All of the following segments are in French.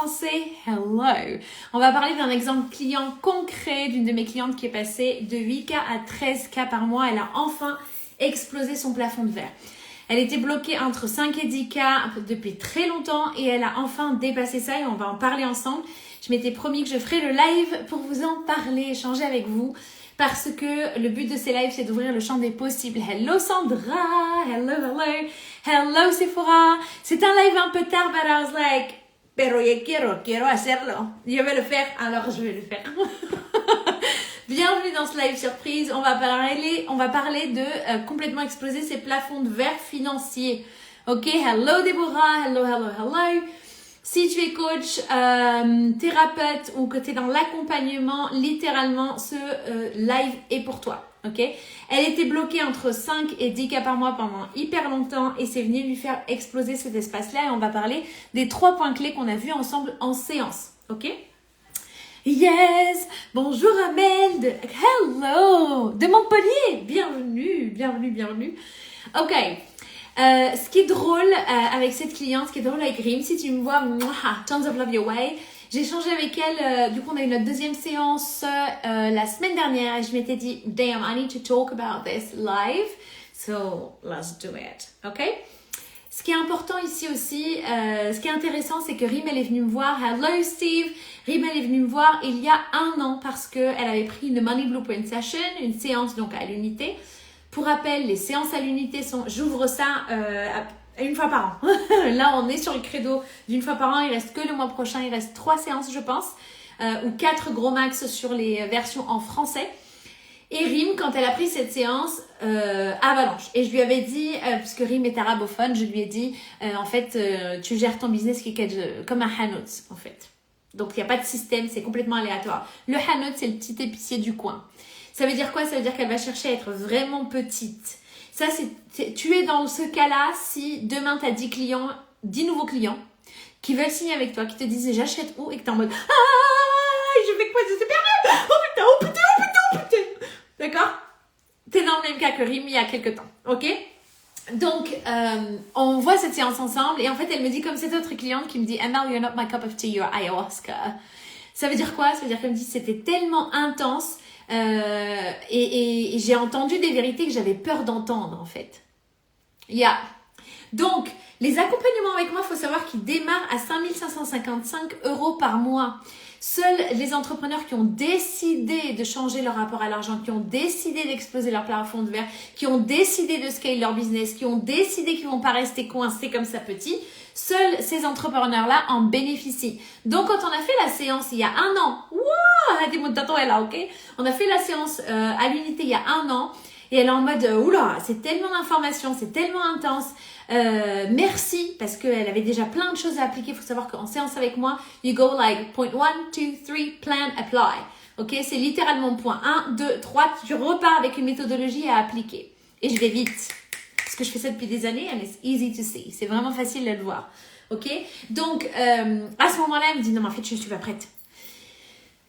français, hello. On va parler d'un exemple client concret d'une de mes clientes qui est passée de 8K à 13K par mois. Elle a enfin explosé son plafond de verre. Elle était bloquée entre 5 et 10K depuis très longtemps et elle a enfin dépassé ça et on va en parler ensemble. Je m'étais promis que je ferais le live pour vous en parler, échanger avec vous parce que le but de ces lives, c'est d'ouvrir le champ des possibles. Hello Sandra, hello. Hello Sephora. C'est un live un peu tard, but I was like, pero yo quiero hacerlo. Je vais le faire, alors je vais le faire. Bienvenue dans ce live surprise. On va parler de complètement exploser ses plafonds de verre financiers. Ok, hello Déborah, hello. Si tu es coach, thérapeute ou que tu es dans l'accompagnement, littéralement, ce live est pour toi. Ok, elle était bloquée entre 5 et 10K par mois pendant hyper longtemps et c'est venu lui faire exploser cet espace-là et on va parler des 3 points clés qu'on a vus ensemble en séance. Ok? Yes! Bonjour Amel de Hello! De Montpellier! Bienvenue! Ok. Ce qui est drôle avec cette cliente, ce qui est drôle avec Rim, si tu me vois, tons of love your way. J'ai échangé avec elle, du coup on a eu notre deuxième séance la semaine dernière et je m'étais dit, damn, I need to talk about this live, so let's do it, ok? Ce qui est important ici aussi, ce qui est intéressant, c'est que Rim, elle est venue me voir, hello Steve, Rim, elle est venue me voir il y a 1 an parce qu'elle avait pris une Money Blueprint Session, une séance donc à l'unité. Pour rappel, les séances à l'unité sont, j'ouvre ça une fois par an. Là, on est sur le credo d'une fois par an. Il reste que le mois prochain. Il reste 3 séances, je pense, ou 4 gros max sur les versions en français. Et Rim, quand elle a pris cette séance, avalanche. Et je lui avais dit, puisque Rim est arabophone, je lui ai dit, en fait, tu gères ton business comme un hanout, en fait. Donc, il n'y a pas de système, c'est complètement aléatoire. Le hanout, c'est le petit épicier du coin. Ça veut dire quoi? Ça veut dire qu'elle va chercher à être vraiment petite. Ça, tu es dans ce cas-là si demain, tu as 10 nouveaux clients qui veulent signer avec toi, qui te disent j'achète où et que tu es en mode je fais quoi? Je suis perdue! Oh putain! D'accord? Tu es dans le même cas que Rim il y a quelques temps. Ok? Donc, on voit cette séance ensemble et en fait, elle me dit comme cette autre cliente qui me dit Amel, you're not my cup of tea, you're ayahuasca. Ça veut dire quoi? Ça veut dire qu'elle me dit c'était tellement intense. Et j'ai entendu des vérités que j'avais peur d'entendre en fait. Donc, les accompagnements avec moi, il faut savoir qu'ils démarrent à 5 555 € par mois. Seuls les entrepreneurs qui ont décidé de changer leur rapport à l'argent, qui ont décidé d'exploser leur plafond de verre, qui ont décidé de scale leur business, qui ont décidé qu'ils ne vont pas rester coincés comme ça petit, seuls ces entrepreneurs-là en bénéficient. Donc, quand on a fait la séance il y a 1 an, on a fait la séance à l'unité il y a 1 an et elle est en mode oula, c'est tellement d'informations, c'est tellement intense. Merci parce qu'elle avait déjà plein de choses à appliquer. Il faut savoir qu'en séance avec moi, you go like point 1, 2, 3, plan, apply. Ok, c'est littéralement point 1, 2, 3. Tu repars avec une méthodologie à appliquer. Et je vais vite parce que je fais ça depuis des années and it's easy to see. C'est vraiment facile de le voir. Ok, donc à ce moment-là, elle me dit non, mais en fait, je suis pas prête.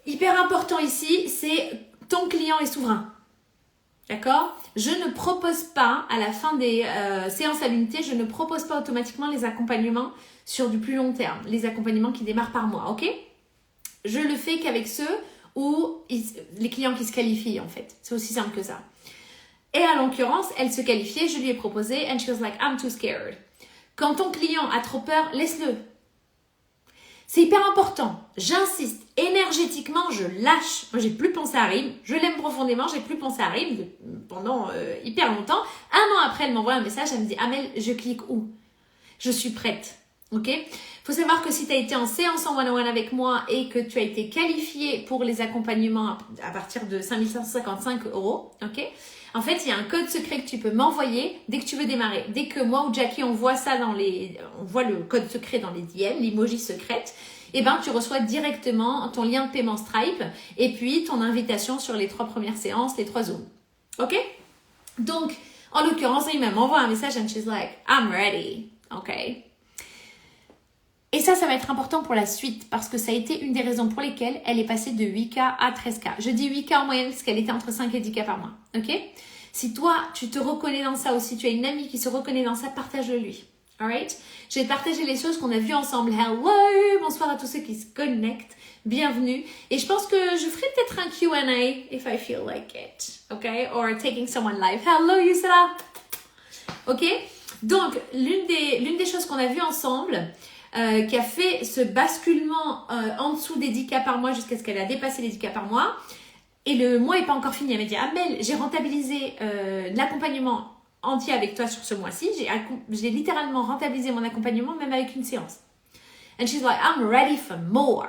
Hyper important ici, c'est ton client est souverain. D'accord? Je ne propose pas, à la fin des séances à l'unité, je ne propose pas automatiquement les accompagnements sur du plus long terme. Les accompagnements qui démarrent par mois, ok? Je le fais qu'avec ceux où les clients qui se qualifient, en fait. C'est aussi simple que ça. Et à l'occurrence, elle se qualifiait, je lui ai proposé, and she was like, I'm too scared. Quand ton client a trop peur, laisse-le. C'est hyper important. J'insiste. Énergétiquement, je lâche. Moi, j'ai plus pensé à Rim. Je l'aime profondément. J'ai plus pensé à Rim pendant hyper longtemps. 1 an après, elle m'envoie un message. Elle me dit « Amel, je clique où? Je suis prête. » Ok? Faut savoir que si tu as été en séance en one-on-one avec moi et que tu as été qualifié pour les accompagnements à partir de 5 555 €, ok? En fait, il y a un code secret que tu peux m'envoyer dès que tu veux démarrer. Dès que moi ou Jackie, on voit ça on voit le code secret dans les DM, l'emoji secrète, et ben tu reçois directement ton lien de paiement Stripe et puis ton invitation sur les 3 premières séances, les 3 Zooms. Ok? Donc, en l'occurrence, il m'envoie un message and she's like, I'm ready. Ok? Et ça va être important pour la suite parce que ça a été une des raisons pour lesquelles elle est passée de 8K à 13K. Je dis 8K en moyenne parce qu'elle était entre 5 et 10K par mois. Ok? Si toi, tu te reconnais dans ça ou si tu as une amie qui se reconnaît dans ça, partage-le lui. Alright? Je vais partager les choses qu'on a vues ensemble. Hello! Bonsoir à tous ceux qui se connectent. Bienvenue. Et je pense que je ferai peut-être un Q&A if I feel like it. Okay? Or taking someone live. Hello, Yusra! Ok? Donc, l'une des choses qu'on a vues ensemble, qui a fait ce basculement en dessous des 10K par mois jusqu'à ce qu'elle a dépassé les 10K par mois, et le mois n'est pas encore fini. Elle m'a dit, Amel, j'ai rentabilisé l'accompagnement entier avec toi sur ce mois-ci. J'ai littéralement rentabilisé mon accompagnement même avec une séance. And she's like, I'm ready for more.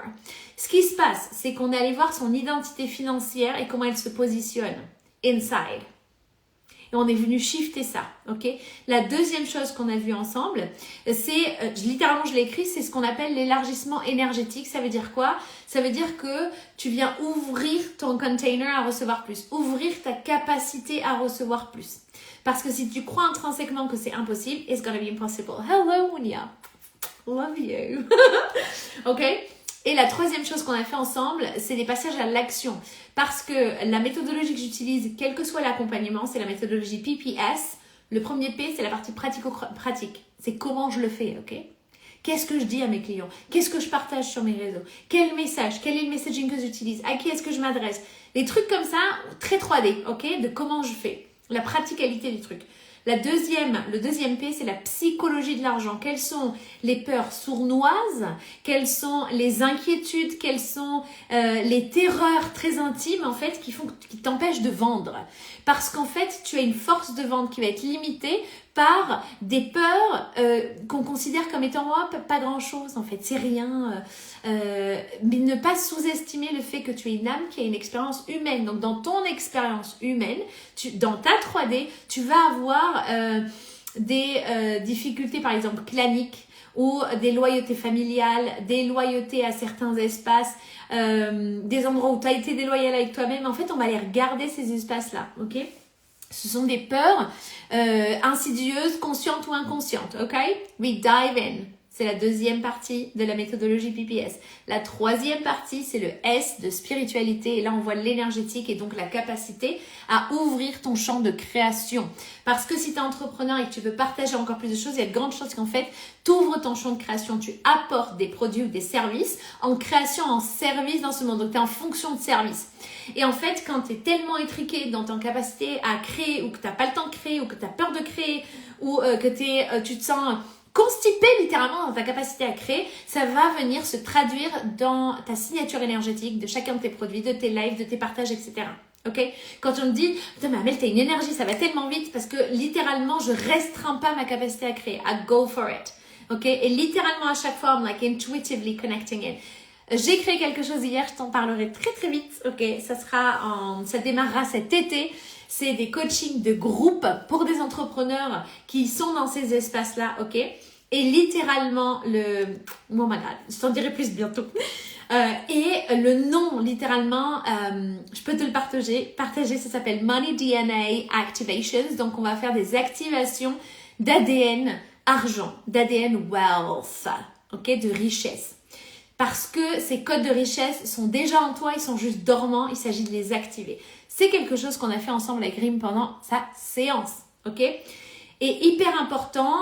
Ce qui se passe, c'est qu'on est allé voir son identité financière et comment elle se positionne inside. Et on est venu shifter ça, ok? La deuxième chose qu'on a vue ensemble, c'est, littéralement je l'ai écrit, c'est ce qu'on appelle l'élargissement énergétique. Ça veut dire quoi? Ça veut dire que tu viens ouvrir ton container à recevoir plus, ouvrir ta capacité à recevoir plus. Parce que si tu crois intrinsèquement que c'est impossible, it's gonna be impossible. Hello, Monia. Love you. Ok? Et la troisième chose qu'on a fait ensemble, c'est des passages à l'action. Parce que la méthodologie que j'utilise, quel que soit l'accompagnement, c'est la méthodologie PPS. Le premier P, c'est la partie pratico-pratique. C'est comment je le fais, ok? Qu'est-ce que je dis à mes clients? Qu'est-ce que je partage sur mes réseaux? Quel message? Quel est le messaging que j'utilise? À qui est-ce que je m'adresse? Les trucs comme ça, très 3D, ok? De comment je fais. La praticalité du truc. Le deuxième P, c'est la psychologie de l'argent. Quelles sont les peurs sournoises? Quelles sont les inquiétudes? Quelles sont les terreurs très intimes en fait qui t'empêchent de vendre? Parce qu'en fait, tu as une force de vente qui va être limitée par des peurs qu'on considère comme étant pas grand-chose en fait, c'est rien. Mais ne pas sous-estimer le fait que tu es une âme qui a une expérience humaine. Donc dans ton expérience humaine, dans ta 3D, tu vas avoir des difficultés par exemple claniques ou des loyautés familiales, des loyautés à certains espaces, des endroits où tu as été déloyal avec toi-même. En fait, on va aller regarder ces espaces-là, ok? Ce sont des peurs insidieuses, conscientes ou inconscientes, ok? We dive in. C'est la deuxième partie de la méthodologie PPS. La troisième partie, c'est le S de spiritualité. Et là, on voit l'énergétique et donc la capacité à ouvrir ton champ de création. Parce que si tu es entrepreneur et que tu veux partager encore plus de choses, il y a de grandes chances qu'en fait, tu ouvres ton champ de création. Tu apportes des produits ou des services en création, en service dans ce monde. Donc, tu es en fonction de service. Et en fait, quand tu es tellement étriqué dans ton capacité à créer ou que tu n'as pas le temps de créer ou que tu as peur de créer ou que tu te sens constipé littéralement dans ta capacité à créer, ça va venir se traduire dans ta signature énergétique de chacun de tes produits, de tes lives, de tes partages, etc. Ok? Quand on me dit, putain, mais Amel, t'as une énergie, ça va tellement vite parce que littéralement, je restreins pas ma capacité à créer. I go for it. Ok? Et littéralement, à chaque fois, I'm like intuitively connecting it. J'ai créé quelque chose hier, je t'en parlerai très très vite. Ok? Ça démarrera cet été. C'est des coachings de groupe pour des entrepreneurs qui sont dans ces espaces-là, ok? Et littéralement, oh my god, je t'en dirai plus bientôt. Et le nom, littéralement, je peux te le partager, ça s'appelle Money DNA Activations. Donc, on va faire des activations d'ADN argent, d'ADN wealth, ok? De richesse. Parce que ces codes de richesse sont déjà en toi, ils sont juste dormants, il s'agit de les activer. C'est quelque chose qu'on a fait ensemble avec Rim pendant sa séance, ok? Et hyper important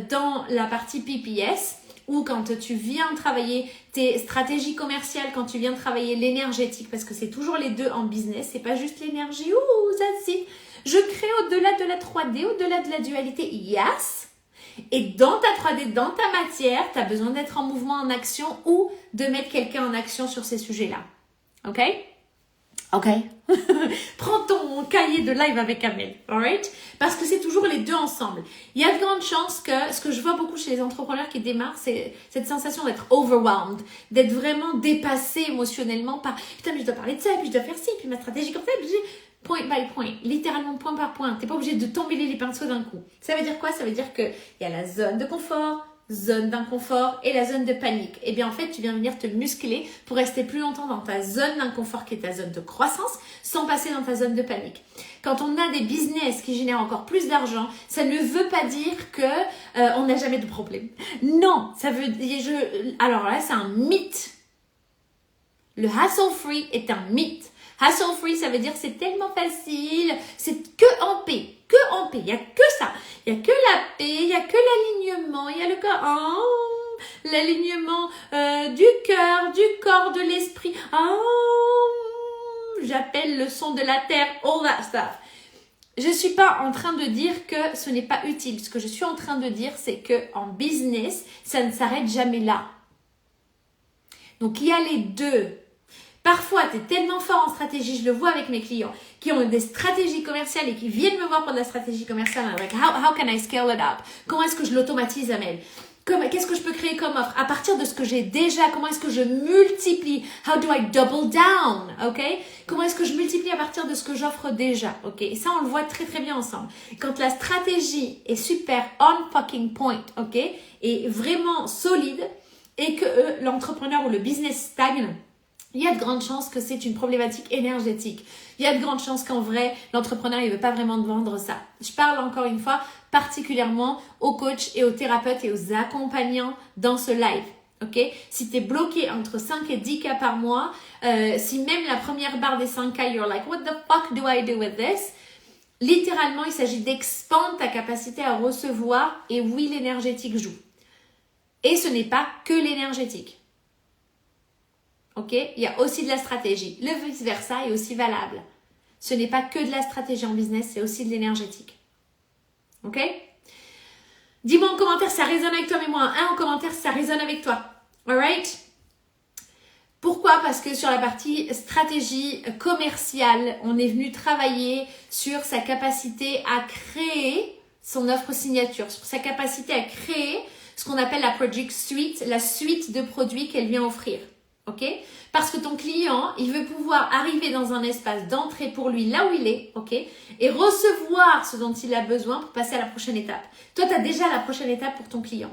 dans la partie PPS, ou quand tu viens travailler tes stratégies commerciales, quand tu viens travailler l'énergétique, parce que c'est toujours les deux en business, c'est pas juste l'énergie, ça si. Je crée au-delà de la 3D, au-delà de la dualité, yes! Et dans ta 3D, dans ta matière, tu as besoin d'être en mouvement, en action ou de mettre quelqu'un en action sur ces sujets-là. Ok? Ok. Prends ton cahier de live avec Amel. Alright? Parce que c'est toujours les deux ensemble. Il y a de grandes chances que ce que je vois beaucoup chez les entrepreneurs qui démarrent, c'est cette sensation d'être overwhelmed, d'être vraiment dépassé émotionnellement par putain, mais je dois parler de ça, puis je dois faire ci, puis ma stratégie comme ça, puis point by point, littéralement point par point. T'es pas obligé de t'emmêler les pinceaux d'un coup. Ça veut dire quoi? Ça veut dire qu'il y a la zone de confort, zone d'inconfort et la zone de panique. Et bien en fait, tu viens venir te muscler pour rester plus longtemps dans ta zone d'inconfort qui est ta zone de croissance sans passer dans ta zone de panique. Quand on a des business qui génèrent encore plus d'argent, ça ne veut pas dire que on n'a jamais de problème. Non, ça veut dire... Alors là, c'est un mythe. Le hassle-free est un mythe. Hassle free, ça veut dire c'est tellement facile, c'est que en paix, que en paix. Il y a que ça. Il y a que la paix, il y a que l'alignement, il y a le cœur. L'alignement du cœur, du corps, de l'esprit. J'appelle le son de la terre, all that stuff. Je ne suis pas en train de dire que ce n'est pas utile. Ce que je suis en train de dire, c'est que en business, ça ne s'arrête jamais là. Donc, il y a les deux. Parfois, tu es tellement fort en stratégie, je le vois avec mes clients, qui ont des stratégies commerciales et qui viennent me voir pour de la stratégie commerciale. Like, how can I scale it up? Comment est-ce que je l'automatise, Amel? Qu'est-ce que je peux créer comme offre? À partir de ce que j'ai déjà, comment est-ce que je multiplie? How do I double down? Ok? Comment est-ce que je multiplie à partir de ce que j'offre déjà? Ok? Et ça, on le voit très très bien ensemble. Quand la stratégie est super on fucking point, ok? Et vraiment solide, et que l'entrepreneur ou le business stagne, il y a de grandes chances que c'est une problématique énergétique. Il y a de grandes chances qu'en vrai, l'entrepreneur, il veut pas vraiment te vendre ça. Je parle encore une fois particulièrement aux coachs et aux thérapeutes et aux accompagnants dans ce live. Ok? Si tu es bloqué entre 5 et 10 cas par mois, si même la première barre des 5 cas, you're like, what the fuck do I do with this? Littéralement, il s'agit d'expandre ta capacité à recevoir et oui, l'énergétique joue. Et ce n'est pas que l'énergétique. Ok? Il y a aussi de la stratégie. Le vice-versa est aussi valable. Ce n'est pas que de la stratégie en business, c'est aussi de l'énergétique. Ok? Dis-moi en commentaire si ça résonne avec toi, mets-moi un 1 en commentaire si ça résonne avec toi. Alright? Pourquoi? Parce que sur la partie stratégie commerciale, on est venu travailler sur sa capacité à créer son offre signature, sur sa capacité à créer ce qu'on appelle la Project Suite, la suite de produits qu'elle vient offrir. Ok? Parce que ton client, il veut pouvoir arriver dans un espace d'entrée pour lui là où il est, ok? Et recevoir ce dont il a besoin pour passer à la prochaine étape. Toi, tu as déjà la prochaine étape pour ton client.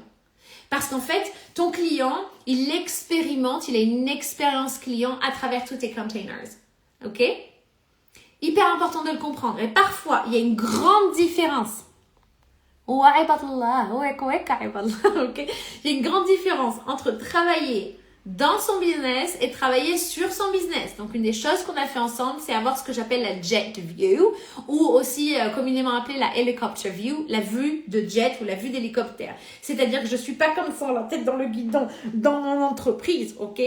Parce qu'en fait, ton client, il expérimente, il a une expérience client à travers tous tes containers. Ok? Hyper important de le comprendre. Et parfois, il y a une grande différence. Ok? Il y a une grande différence entre travailler dans son business et travailler sur son business. Donc, une des choses qu'on a fait ensemble, c'est avoir ce que j'appelle la jet view ou aussi communément appelée la helicopter view, la vue de jet ou la vue d'hélicoptère. C'est-à-dire que je suis pas comme ça, la tête dans le guidon, dans mon entreprise, ok?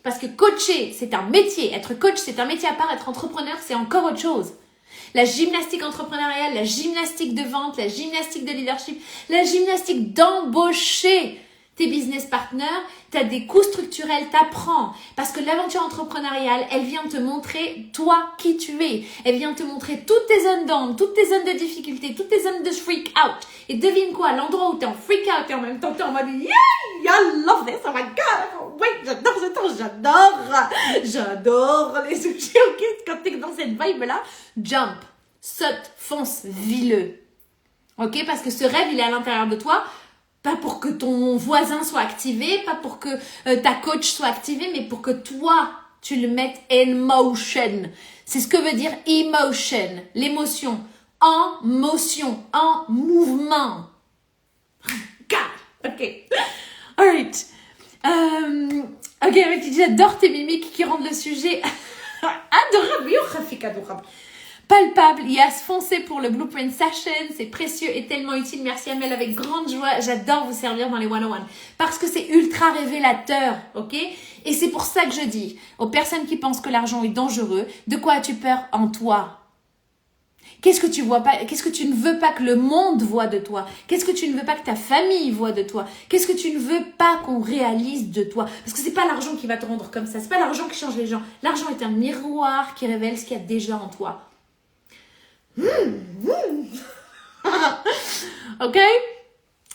Parce que coacher, c'est un métier. Être coach, c'est un métier à part. Être entrepreneur, c'est encore autre chose. La gymnastique entrepreneuriale, la gymnastique de vente, la gymnastique de leadership, la gymnastique d'embaucher tes business partners, tu as des coûts structurels, t'apprends. Parce que l'aventure entrepreneuriale, elle vient te montrer toi qui tu es. Elle vient te montrer toutes tes zones d'ombre, toutes tes zones de difficulté, toutes tes zones de freak out. Et devine quoi, l'endroit où tu es en freak out et en même temps tu es en mode yeah, I love this, oh my god, wait, j'adore les sushis, ok, quand tu es dans cette vibe-là, jump, saute, fonce, vis-le. Ok, parce que ce rêve, il est à l'intérieur de toi. Pas pour que ton voisin soit activé, pas pour que ta coach soit activée, mais pour que toi, tu le mettes in motion. C'est ce que veut dire emotion, l'émotion. En motion, en mouvement. God, ok. Alright. Ok, j'adore tes mimiques qui rendent le sujet adorable. Adorable. Palpable, yes, foncez pour le Blueprint Session, c'est précieux et tellement utile. Merci Amel, avec grande joie, j'adore vous servir dans les 101 parce que c'est ultra révélateur, ok? Et c'est pour ça que je dis aux personnes qui pensent que l'argent est dangereux, de quoi as-tu peur en toi? Qu'est-ce que tu vois pas? Qu'est-ce que tu ne veux pas que le monde voit de toi? Qu'est-ce que tu ne veux pas que ta famille voit de toi? Qu'est-ce que tu ne veux pas qu'on réalise de toi? Parce que c'est pas l'argent qui va te rendre comme ça, c'est pas l'argent qui change les gens. L'argent est un miroir qui révèle ce qu'il y a déjà en toi. Ok?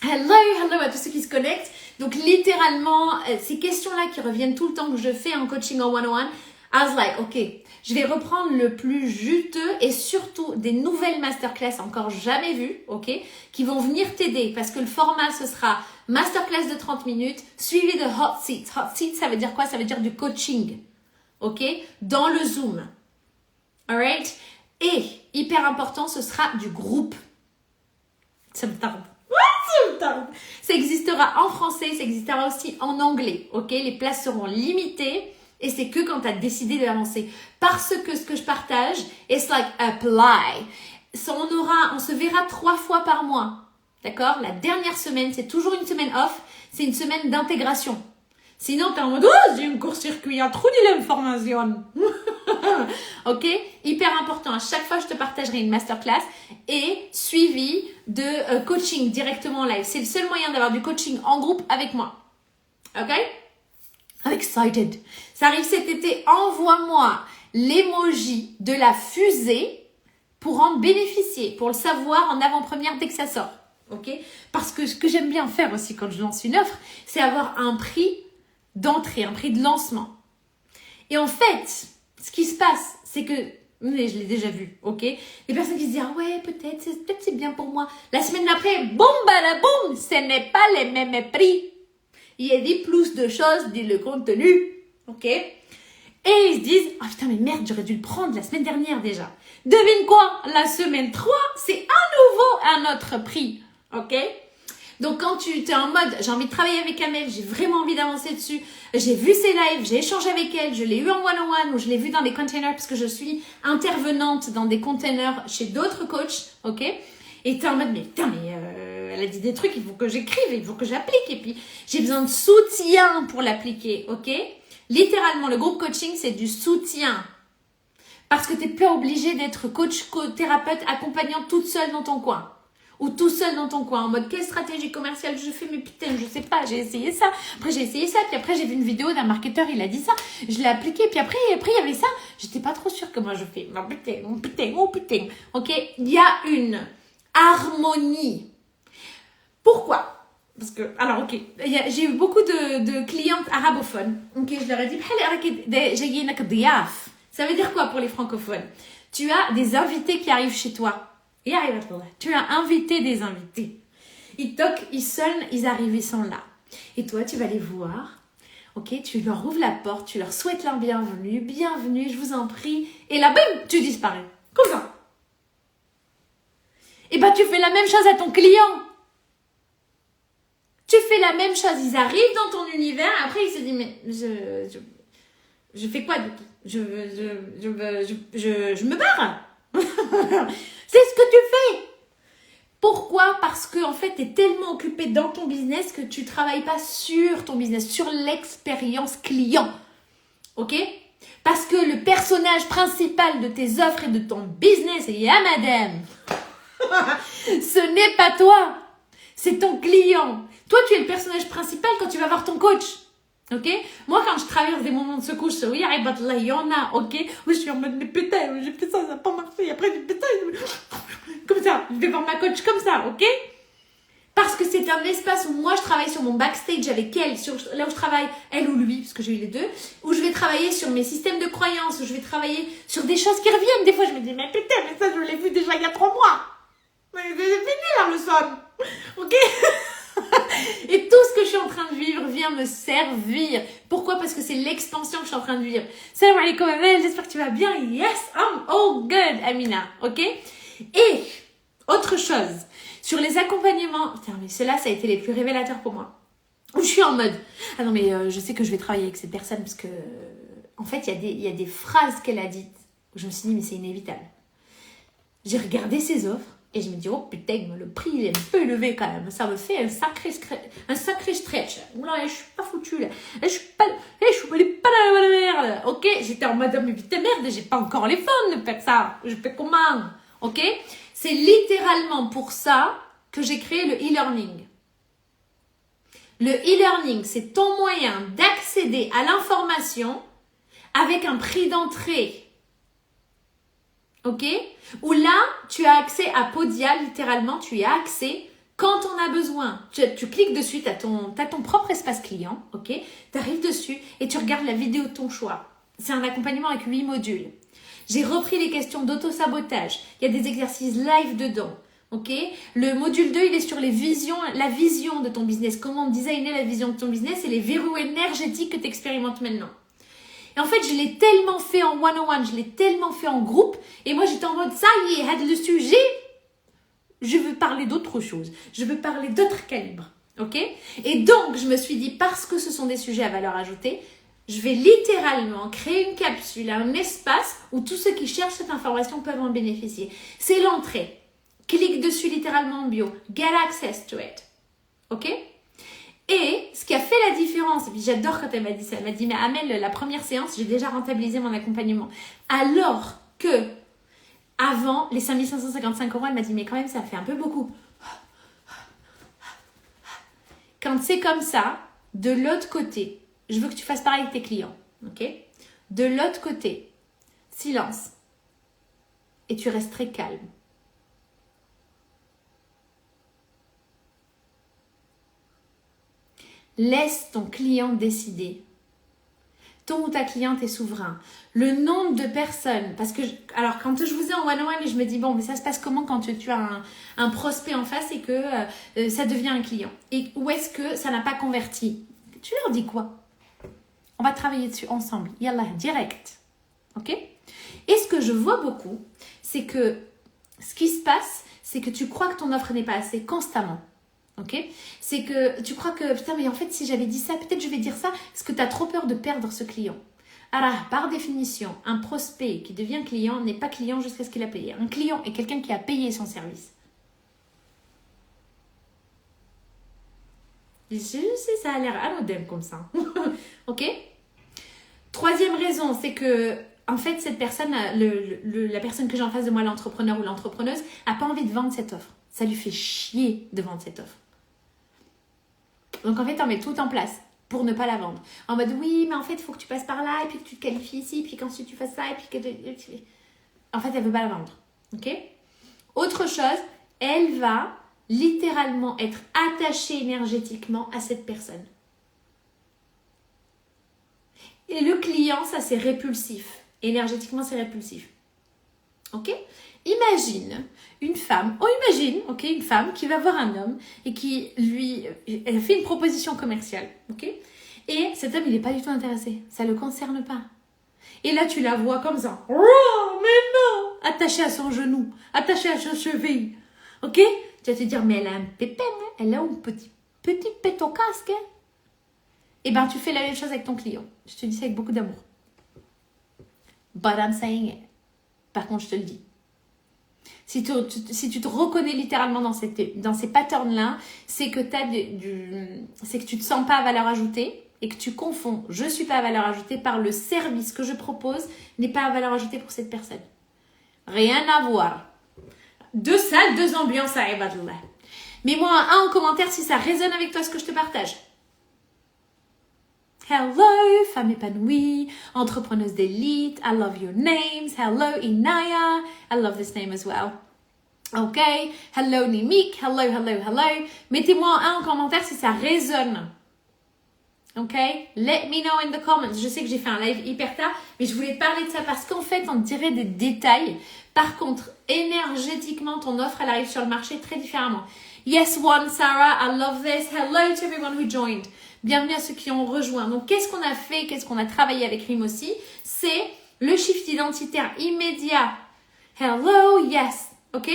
Hello à tous ceux qui se connectent. Donc littéralement, ces questions-là qui reviennent tout le temps que je fais en coaching en 101, I was like, ok, je vais reprendre le plus juteux et surtout des nouvelles masterclass encore jamais vues, ok, qui vont venir t'aider parce que le format, ce sera masterclass de 30 minutes suivi de hot seats. Hot seats, ça veut dire quoi? Ça veut dire du coaching, ok, dans le Zoom. Alright? Et, hyper important, ce sera du groupe. Ça me tarde. Ça me tarde. Ça existera en français, ça existera aussi en anglais. Ok, les places seront limitées Et c'est que quand tu as décidé d'avancer. Parce que ce que je partage, it's like apply. On se verra 3 fois par mois. D'accord? La dernière semaine, c'est toujours une semaine off. C'est une semaine d'intégration. Sinon, tu es en mode, oh, j'ai un court-circuit, il y a trop de l'information. Ok? Hyper important. À chaque fois, je te partagerai une masterclass et suivi de coaching directement en live. C'est le seul moyen d'avoir du coaching en groupe avec moi. Ok? I'm excited. Ça arrive cet été. Envoie-moi l'emoji de la fusée pour en bénéficier, pour le savoir en avant-première dès que ça sort. Ok? Parce que ce que j'aime bien faire aussi quand je lance une offre, c'est avoir un prix d'entrée, un prix de lancement. Et en fait, ce qui se passe, c'est que, mais je l'ai déjà vu, ok? Les personnes qui se disent, ah ouais, peut-être c'est bien pour moi. La semaine d'après, boum, balaboum, ce n'est pas les mêmes prix. Il y a dit plus de choses, dit le contenu, ok? Et ils se disent, oh putain, mais merde, j'aurais dû le prendre la semaine dernière déjà. Devine quoi? La semaine 3, c'est à nouveau un autre prix, ok? Donc, quand tu es en mode, j'ai envie de travailler avec Amel, j'ai vraiment envie d'avancer dessus, j'ai vu ses lives, j'ai échangé avec elle, je l'ai eu en one-on-one ou je l'ai vu dans des containers parce que je suis intervenante dans des containers chez d'autres coachs, ok? Et tu es en mode, mais putain, elle a dit des trucs, il faut que j'écrive, il faut que j'applique. Et puis, j'ai besoin de soutien pour l'appliquer, ok? Littéralement, le groupe coaching, c'est du soutien. Parce que tu n'es pas obligé d'être coach, thérapeute, accompagnant toute seule dans ton coin. Ou tout seul dans ton coin, en mode quelle stratégie commerciale je fais, mais putain, je sais pas, j'ai essayé ça, après j'ai essayé ça, puis après j'ai vu une vidéo d'un marketeur, il a dit ça, je l'ai appliqué, puis après il y avait ça, j'étais pas trop sûre comment je fais, oh putain, ok, il y a une harmonie. Pourquoi? Parce que, alors ok, j'ai eu beaucoup de clientes arabophones, ok, je leur ai dit, ça veut dire quoi pour les francophones? Tu as des invités qui arrivent chez toi. Tu as invité des invités. Ils toquent, ils sonnent, ils arrivent, ils sont là. Et toi, tu vas les voir. Ok, tu leur ouvres la porte, tu leur souhaites la bienvenue. Bienvenue, je vous en prie. Et là, bim, tu disparais. Comme ça. Et bah, tu fais la même chose à ton client. Tu fais la même chose. Ils arrivent dans ton univers. Après, ils se disent, mais je fais quoi du coup? Je me barre. C'est ce que tu fais. Pourquoi? Parce que en fait, tu es tellement occupé dans ton business que tu ne travailles pas sur ton business, sur l'expérience client. Ok? Parce que le personnage principal de tes offres et de ton business, et madame, ce n'est pas toi, c'est ton client. Toi, tu es le personnage principal quand tu vas voir ton coach. Ok? Moi, quand je traverse des moments de secousse, oui, il y en a, ok? Où je suis en mode, mais putain, j'ai fait ça, ça n'a pas marché. Après, je dis, putain, comme ça, je vais voir ma coach comme ça, ok? Parce que c'est un espace où moi, je travaille sur mon backstage avec elle, là où je travaille, elle ou lui, parce que j'ai eu les deux, où je vais travailler sur mes systèmes de croyances, où je vais travailler sur des choses qui reviennent. Des fois, je me dis, mais putain, mais ça, je l'ai vu déjà il y a 3 mois. Mais j'ai fini la leçon, ok? Et tout ce que je suis en train de vivre vient me servir. Pourquoi? Parce que c'est l'expansion que je suis en train de vivre. Salam alaikum, j'espère que tu vas bien. Yes, I'm all good, Amina. Ok? Et, autre chose, sur les accompagnements, putain, mais ceux-là, ça a été les plus révélateurs pour moi. Où je suis en mode, ah non, mais je sais que je vais travailler avec cette personne parce que, en fait, il y a des phrases qu'elle a dites où je me suis dit, mais c'est inévitable. J'ai regardé ses offres. Et je me dis, oh putain, le prix il est un peu élevé quand même. Ça me fait un sacré stretch. Oula, je suis pas foutue là. Je suis pas dans la merde. Ok, j'étais en mode, mais putain merde, j'ai pas encore les fonds de faire ça. Je fais comment? Ok, c'est littéralement pour ça que j'ai créé le e-learning. Le e-learning, c'est ton moyen d'accéder à l'information avec un prix d'entrée. Ok? Où là, tu as accès à Podia, littéralement, tu y as accès quand on a besoin. Tu cliques dessus, tu as ton propre espace client, ok? Tu arrives dessus et tu regardes la vidéo de ton choix. C'est un accompagnement avec 8 modules. J'ai repris les questions d'auto-sabotage. Il y a des exercices live dedans, ok? Le module 2, il est sur la vision de ton business. Comment designer la vision de ton business et les verrous énergétiques que tu expérimentes maintenant. Et en fait, je l'ai tellement fait en one-on-one, je l'ai tellement fait en groupe. Et moi, j'étais en mode, ça y est, le sujet, je veux parler d'autre chose. Je veux parler d'autres calibres. Ok? Et donc, je me suis dit, parce que ce sont des sujets à valeur ajoutée, Je vais littéralement créer une capsule, un espace où tous ceux qui cherchent cette information peuvent en bénéficier. C'est l'entrée. Clique dessus littéralement en bio. Get access to it. OK? Et ce qui a fait la différence, et puis j'adore quand elle m'a dit ça, elle m'a dit, mais Amel, la première séance, j'ai déjà rentabilisé mon accompagnement. Alors que, avant les 5555 €, elle m'a dit, mais quand même, ça fait un peu beaucoup. Quand c'est comme ça, de l'autre côté, je veux que tu fasses pareil avec tes clients. OK? De l'autre côté, silence. Et tu restes très calme. Laisse ton client décider. Ton ou ta cliente est souverain. Le nombre de personnes, parce que, alors quand je vous ai en one-on-one et je me dis, bon, mais ça se passe comment quand tu as un prospect en face et que ça devient un client? Et où est-ce que ça n'a pas converti? Tu leur dis quoi? On va travailler dessus ensemble. Yallah, direct. OK? Et ce que je vois beaucoup, c'est que ce qui se passe, c'est que tu crois que ton offre n'est pas assez constamment. Ok? C'est que tu crois que, putain, mais en fait, si j'avais dit ça, peut-être je vais dire ça, parce que tu as trop peur de perdre ce client. Alors, par définition, un prospect qui devient client n'est pas client jusqu'à ce qu'il a payé. Un client est quelqu'un qui a payé son service. Je sais, ça a l'air anodin comme ça. Ok? Troisième raison, c'est que, en fait, cette personne, la personne que j'ai en face de moi, l'entrepreneur ou l'entrepreneuse, n'a pas envie de vendre cette offre. Ça lui fait chier de vendre cette offre. Donc, en fait, on met tout en place pour ne pas la vendre. En mode, oui, mais en fait, il faut que tu passes par là, et puis que tu te qualifies ici, puis qu'ensuite tu fasses ça, et puis que... En fait, elle ne veut pas la vendre. OK? Autre chose, elle va littéralement être attachée énergétiquement à cette personne. Et le client, ça, c'est répulsif. Énergétiquement, c'est répulsif. OK? Imagine une femme, ok, une femme qui va voir un homme et qui elle fait une proposition commerciale, ok? Et cet homme, il n'est pas du tout intéressé, ça ne le concerne pas. Et là, tu la vois comme ça, oh, mais non, attachée à son genou, attachée à son cheville, ok? Tu vas te dire, mais elle a un pépin, hein? Elle a un petit pète au casque, hein? Et bien, tu fais la même chose avec ton client. Je te dis ça avec beaucoup d'amour. But I'm saying it. Par contre, je te le dis. Si tu te reconnais littéralement dans ces patterns-là, c'est que c'est que tu ne te sens pas à valeur ajoutée et que tu confonds je ne suis pas à valeur ajoutée par le service que je propose n'est pas à valeur ajoutée pour cette personne. Rien à voir. 2 salles, 2 ambiances à Ibadallah. Mets-moi un 1 en commentaire si ça résonne avec toi ce que je te partage. Hello, femme épanouie, entrepreneuse d'élite, I love your names. Hello, Inaya, I love this name as well. Ok, hello, Nimik, hello. Mettez-moi un 1 en commentaire si ça résonne. Ok, let me know in the comments. Je sais que j'ai fait un live hyper tard, mais je voulais te parler de ça parce qu'en fait, on dirait des détails. Par contre, énergétiquement, ton offre, elle arrive sur le marché très différemment. Yes, one, Sarah, I love this. Hello to everyone who joined. Bienvenue à ceux qui ont rejoint. Donc, qu'est-ce qu'on a fait? Qu'est-ce qu'on a travaillé avec Rim aussi? C'est le shift identitaire immédiat. Hello, yes. Ok?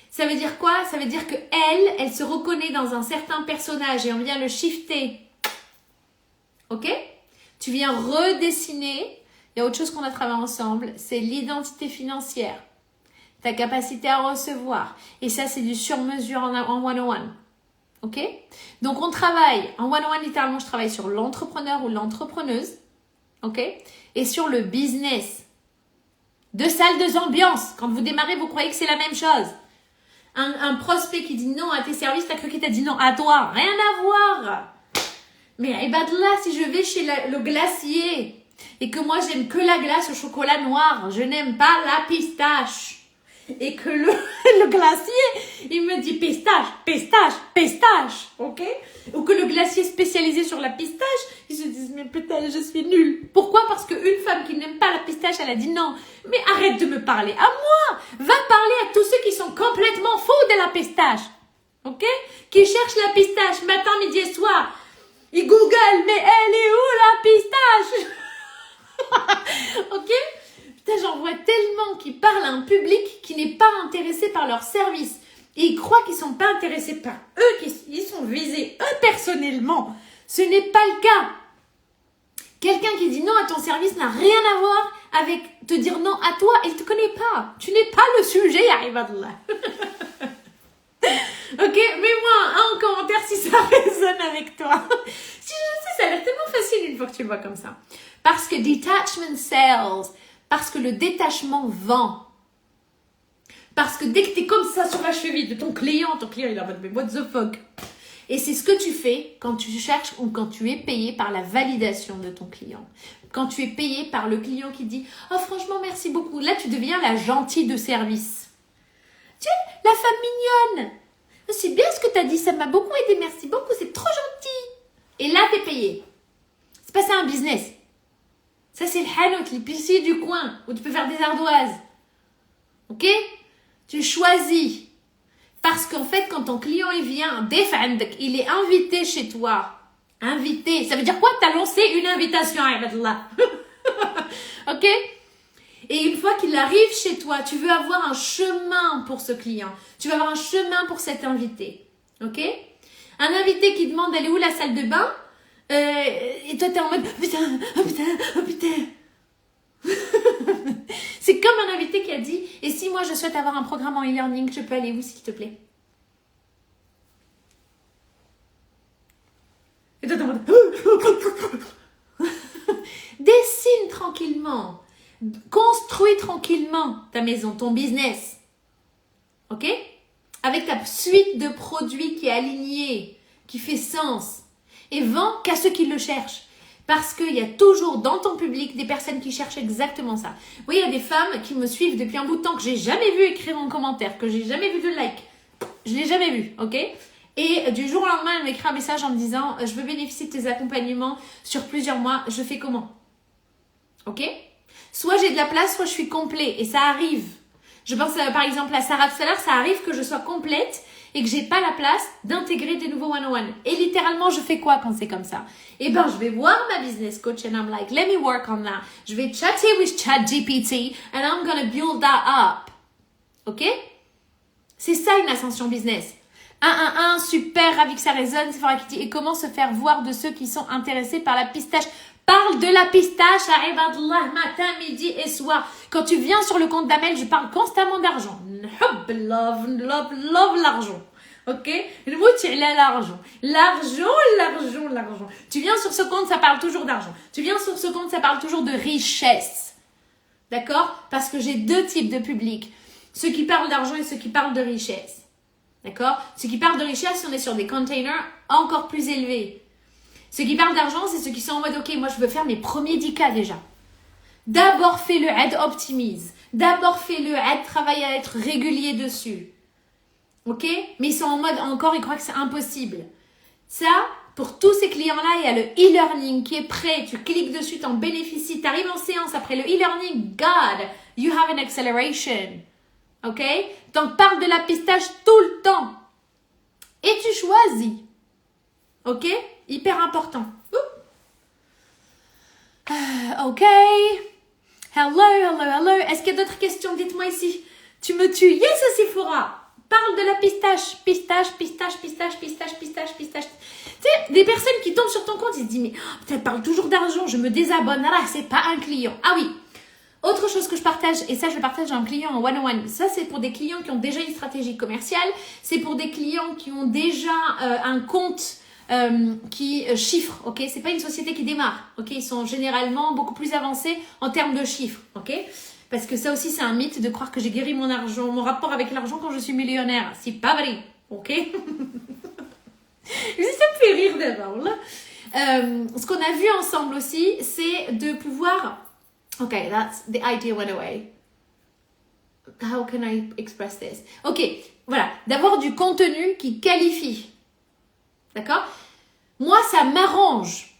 Ça veut dire quoi? Ça veut dire que elle se reconnaît dans un certain personnage et on vient le shifter. Ok? Tu viens redessiner. Il y a autre chose qu'on a travaillé ensemble. C'est l'identité financière. Ta capacité à recevoir. Et ça, c'est du sur-mesure en one-on-one. Ok? Donc, on travaille en one-on-one, littéralement, je travaille sur l'entrepreneur ou l'entrepreneuse. Ok? Et sur le business. 2 salles, 2 ambiances. Quand vous démarrez, vous croyez que c'est la même chose. Un prospect qui dit non à tes services, t'as cru qu'il t'a dit non à toi. Rien à voir. Mais ibadallah, si je vais chez le glacier et que moi, j'aime que la glace au chocolat noir, je n'aime pas la pistache. Et que le glacier, il me dit pistache, ok? Ou que le glacier spécialisé sur la pistache, ils se disent, mais putain, je suis nulle. Pourquoi? Parce qu'une femme qui n'aime pas la pistache, elle a dit non. Mais arrête de me parler à moi. Va parler à tous ceux qui sont complètement fous de la pistache, ok? Qui cherchent la pistache matin, midi et soir. Ils googlent, mais elle est où la pistache? Ok? Putain, j'en vois tellement qui parlent à un public qui n'est pas intéressé par leur service. Et ils croient qu'ils ne sont pas intéressés par eux, qu'ils sont visés eux personnellement. Ce n'est pas le cas. Quelqu'un qui dit non à ton service n'a rien à voir avec te dire non à toi. Il ne te connaît pas. Tu n'es pas le sujet, ya ibadallah. Ok, mets-moi un commentaire si ça résonne avec toi. Si je sais, ça a l'air tellement facile une fois que tu le vois comme ça. Parce que detachment sells. Parce que le détachement vend. Parce que dès que tu es comme ça sur la cheville de ton client il est en mode, mais what the fuck? Et c'est ce que tu fais quand tu cherches ou quand tu es payé par la validation de ton client. Quand tu es payé par le client qui dit « Oh franchement, merci beaucoup ». Là, tu deviens la gentille de service. Tiens, la femme mignonne. C'est bien ce que tu as dit, ça m'a beaucoup aidé, merci beaucoup, c'est trop gentil. Et là, tu es payé. C'est pas ça un business. Ça, c'est le hanout, l'épicier du coin, où tu peux faire des ardoises. Ok? Tu choisis. Parce qu'en fait, quand ton client il vient, il est invité chez toi. Invité. Ça veut dire quoi? Tu as lancé une invitation, ibadallah. Ok? Et une fois qu'il arrive chez toi, tu veux avoir un chemin pour ce client. Tu veux avoir un chemin pour cet invité. Ok? Un invité qui demande, elle est où la salle de bain? Et toi, tu es en mode, putain, oh putain, oh putain. C'est comme un invité qui a dit, et si moi je souhaite avoir un programme en e-learning, je peux aller où s'il te plaît? Et toi, t'es en mode, dessine tranquillement. Construis tranquillement ta maison, ton business. Ok? Avec ta suite de produits qui est alignée, qui fait sens. Et vends qu'à ceux qui le cherchent. Parce qu'il y a toujours dans ton public des personnes qui cherchent exactement ça. Oui, il y a des femmes qui me suivent depuis un bout de temps que j'ai jamais vu écrire un commentaire, que j'ai jamais vu de like. Je l'ai jamais vu, ok? Et du jour au lendemain, elle m'écrit un message en me disant « Je veux bénéficier de tes accompagnements sur plusieurs mois, je fais comment ?» Ok? Soit j'ai de la place, soit je suis complet. Et ça arrive. Je pense par exemple à Sarah tout à l'heure, ça arrive que je sois complète et que j'ai pas la place d'intégrer des nouveaux one-on-one. Et littéralement, je fais quoi quand c'est comme ça? Eh ben, je vais voir ma business coach and I'm like, let me work on that. Je vais chatter with ChatGPT and I'm gonna build that up. Ok? C'est ça une ascension business. 1, super, ravi que ça résonne, Sephora Kitty. Et comment se faire voir de ceux qui sont intéressés par la pistache? Parle de la pistache à Ibadallah matin, midi et soir. Quand tu viens sur le compte d'Amel, je parle constamment d'argent. Love l'argent. Ok? Le mot, tu as l'argent. L'argent. Tu viens sur ce compte, ça parle toujours d'argent. Tu viens sur ce compte, ça parle toujours de richesse. D'accord? Parce que j'ai deux types de publics. Ceux qui parlent d'argent et ceux qui parlent de richesse. D'accord? Ceux qui parlent de richesse, on est sur des containers encore plus élevés. Ceux qui parlent d'argent, c'est ceux qui sont en mode, ok, moi je veux faire mes premiers 10K déjà. D'abord fais-le, aide optimise. D'abord fais-le, aide travaille à être régulier dessus. Ok? Mais ils sont en mode encore, ils croient que c'est impossible. Ça, pour tous ces clients-là, il y a le e-learning qui est prêt. Tu cliques dessus, t'en bénéficies. Tu arrives en séance après le e-learning. God, you have an acceleration. Ok? Donc parle de la pistache tout le temps. Et tu choisis. Ok? Hyper important. Ok. Hello. Est-ce qu'il y a d'autres questions? Dites-moi ici. Tu me tues. Yes, Sephora. Parle de la pistache. Pistache. Tu sais, des personnes qui tombent sur ton compte, ils se disent, mais elle parle toujours d'argent, je me désabonne. Ah, c'est pas un client. Ah oui. Autre chose que je partage, et ça je le partage à un client en one-on-one, ça c'est pour des clients qui ont déjà une stratégie commerciale, c'est pour des clients qui ont déjà un compte qui chiffre, ok? C'est pas une société qui démarre, ok? Ils sont généralement beaucoup plus avancés en termes de chiffres, ok? Parce que ça aussi c'est un mythe de croire que j'ai guéri mon argent, mon rapport avec l'argent quand je suis millionnaire. C'est pas vrai, ok? Ça me fait rire d'abord, là. Ce qu'on a vu ensemble aussi, c'est de pouvoir... Okay, that's the idea went away. How can I express this? Ok, voilà, d'avoir du contenu qui qualifie. D'accord? Moi, ça m'arrange.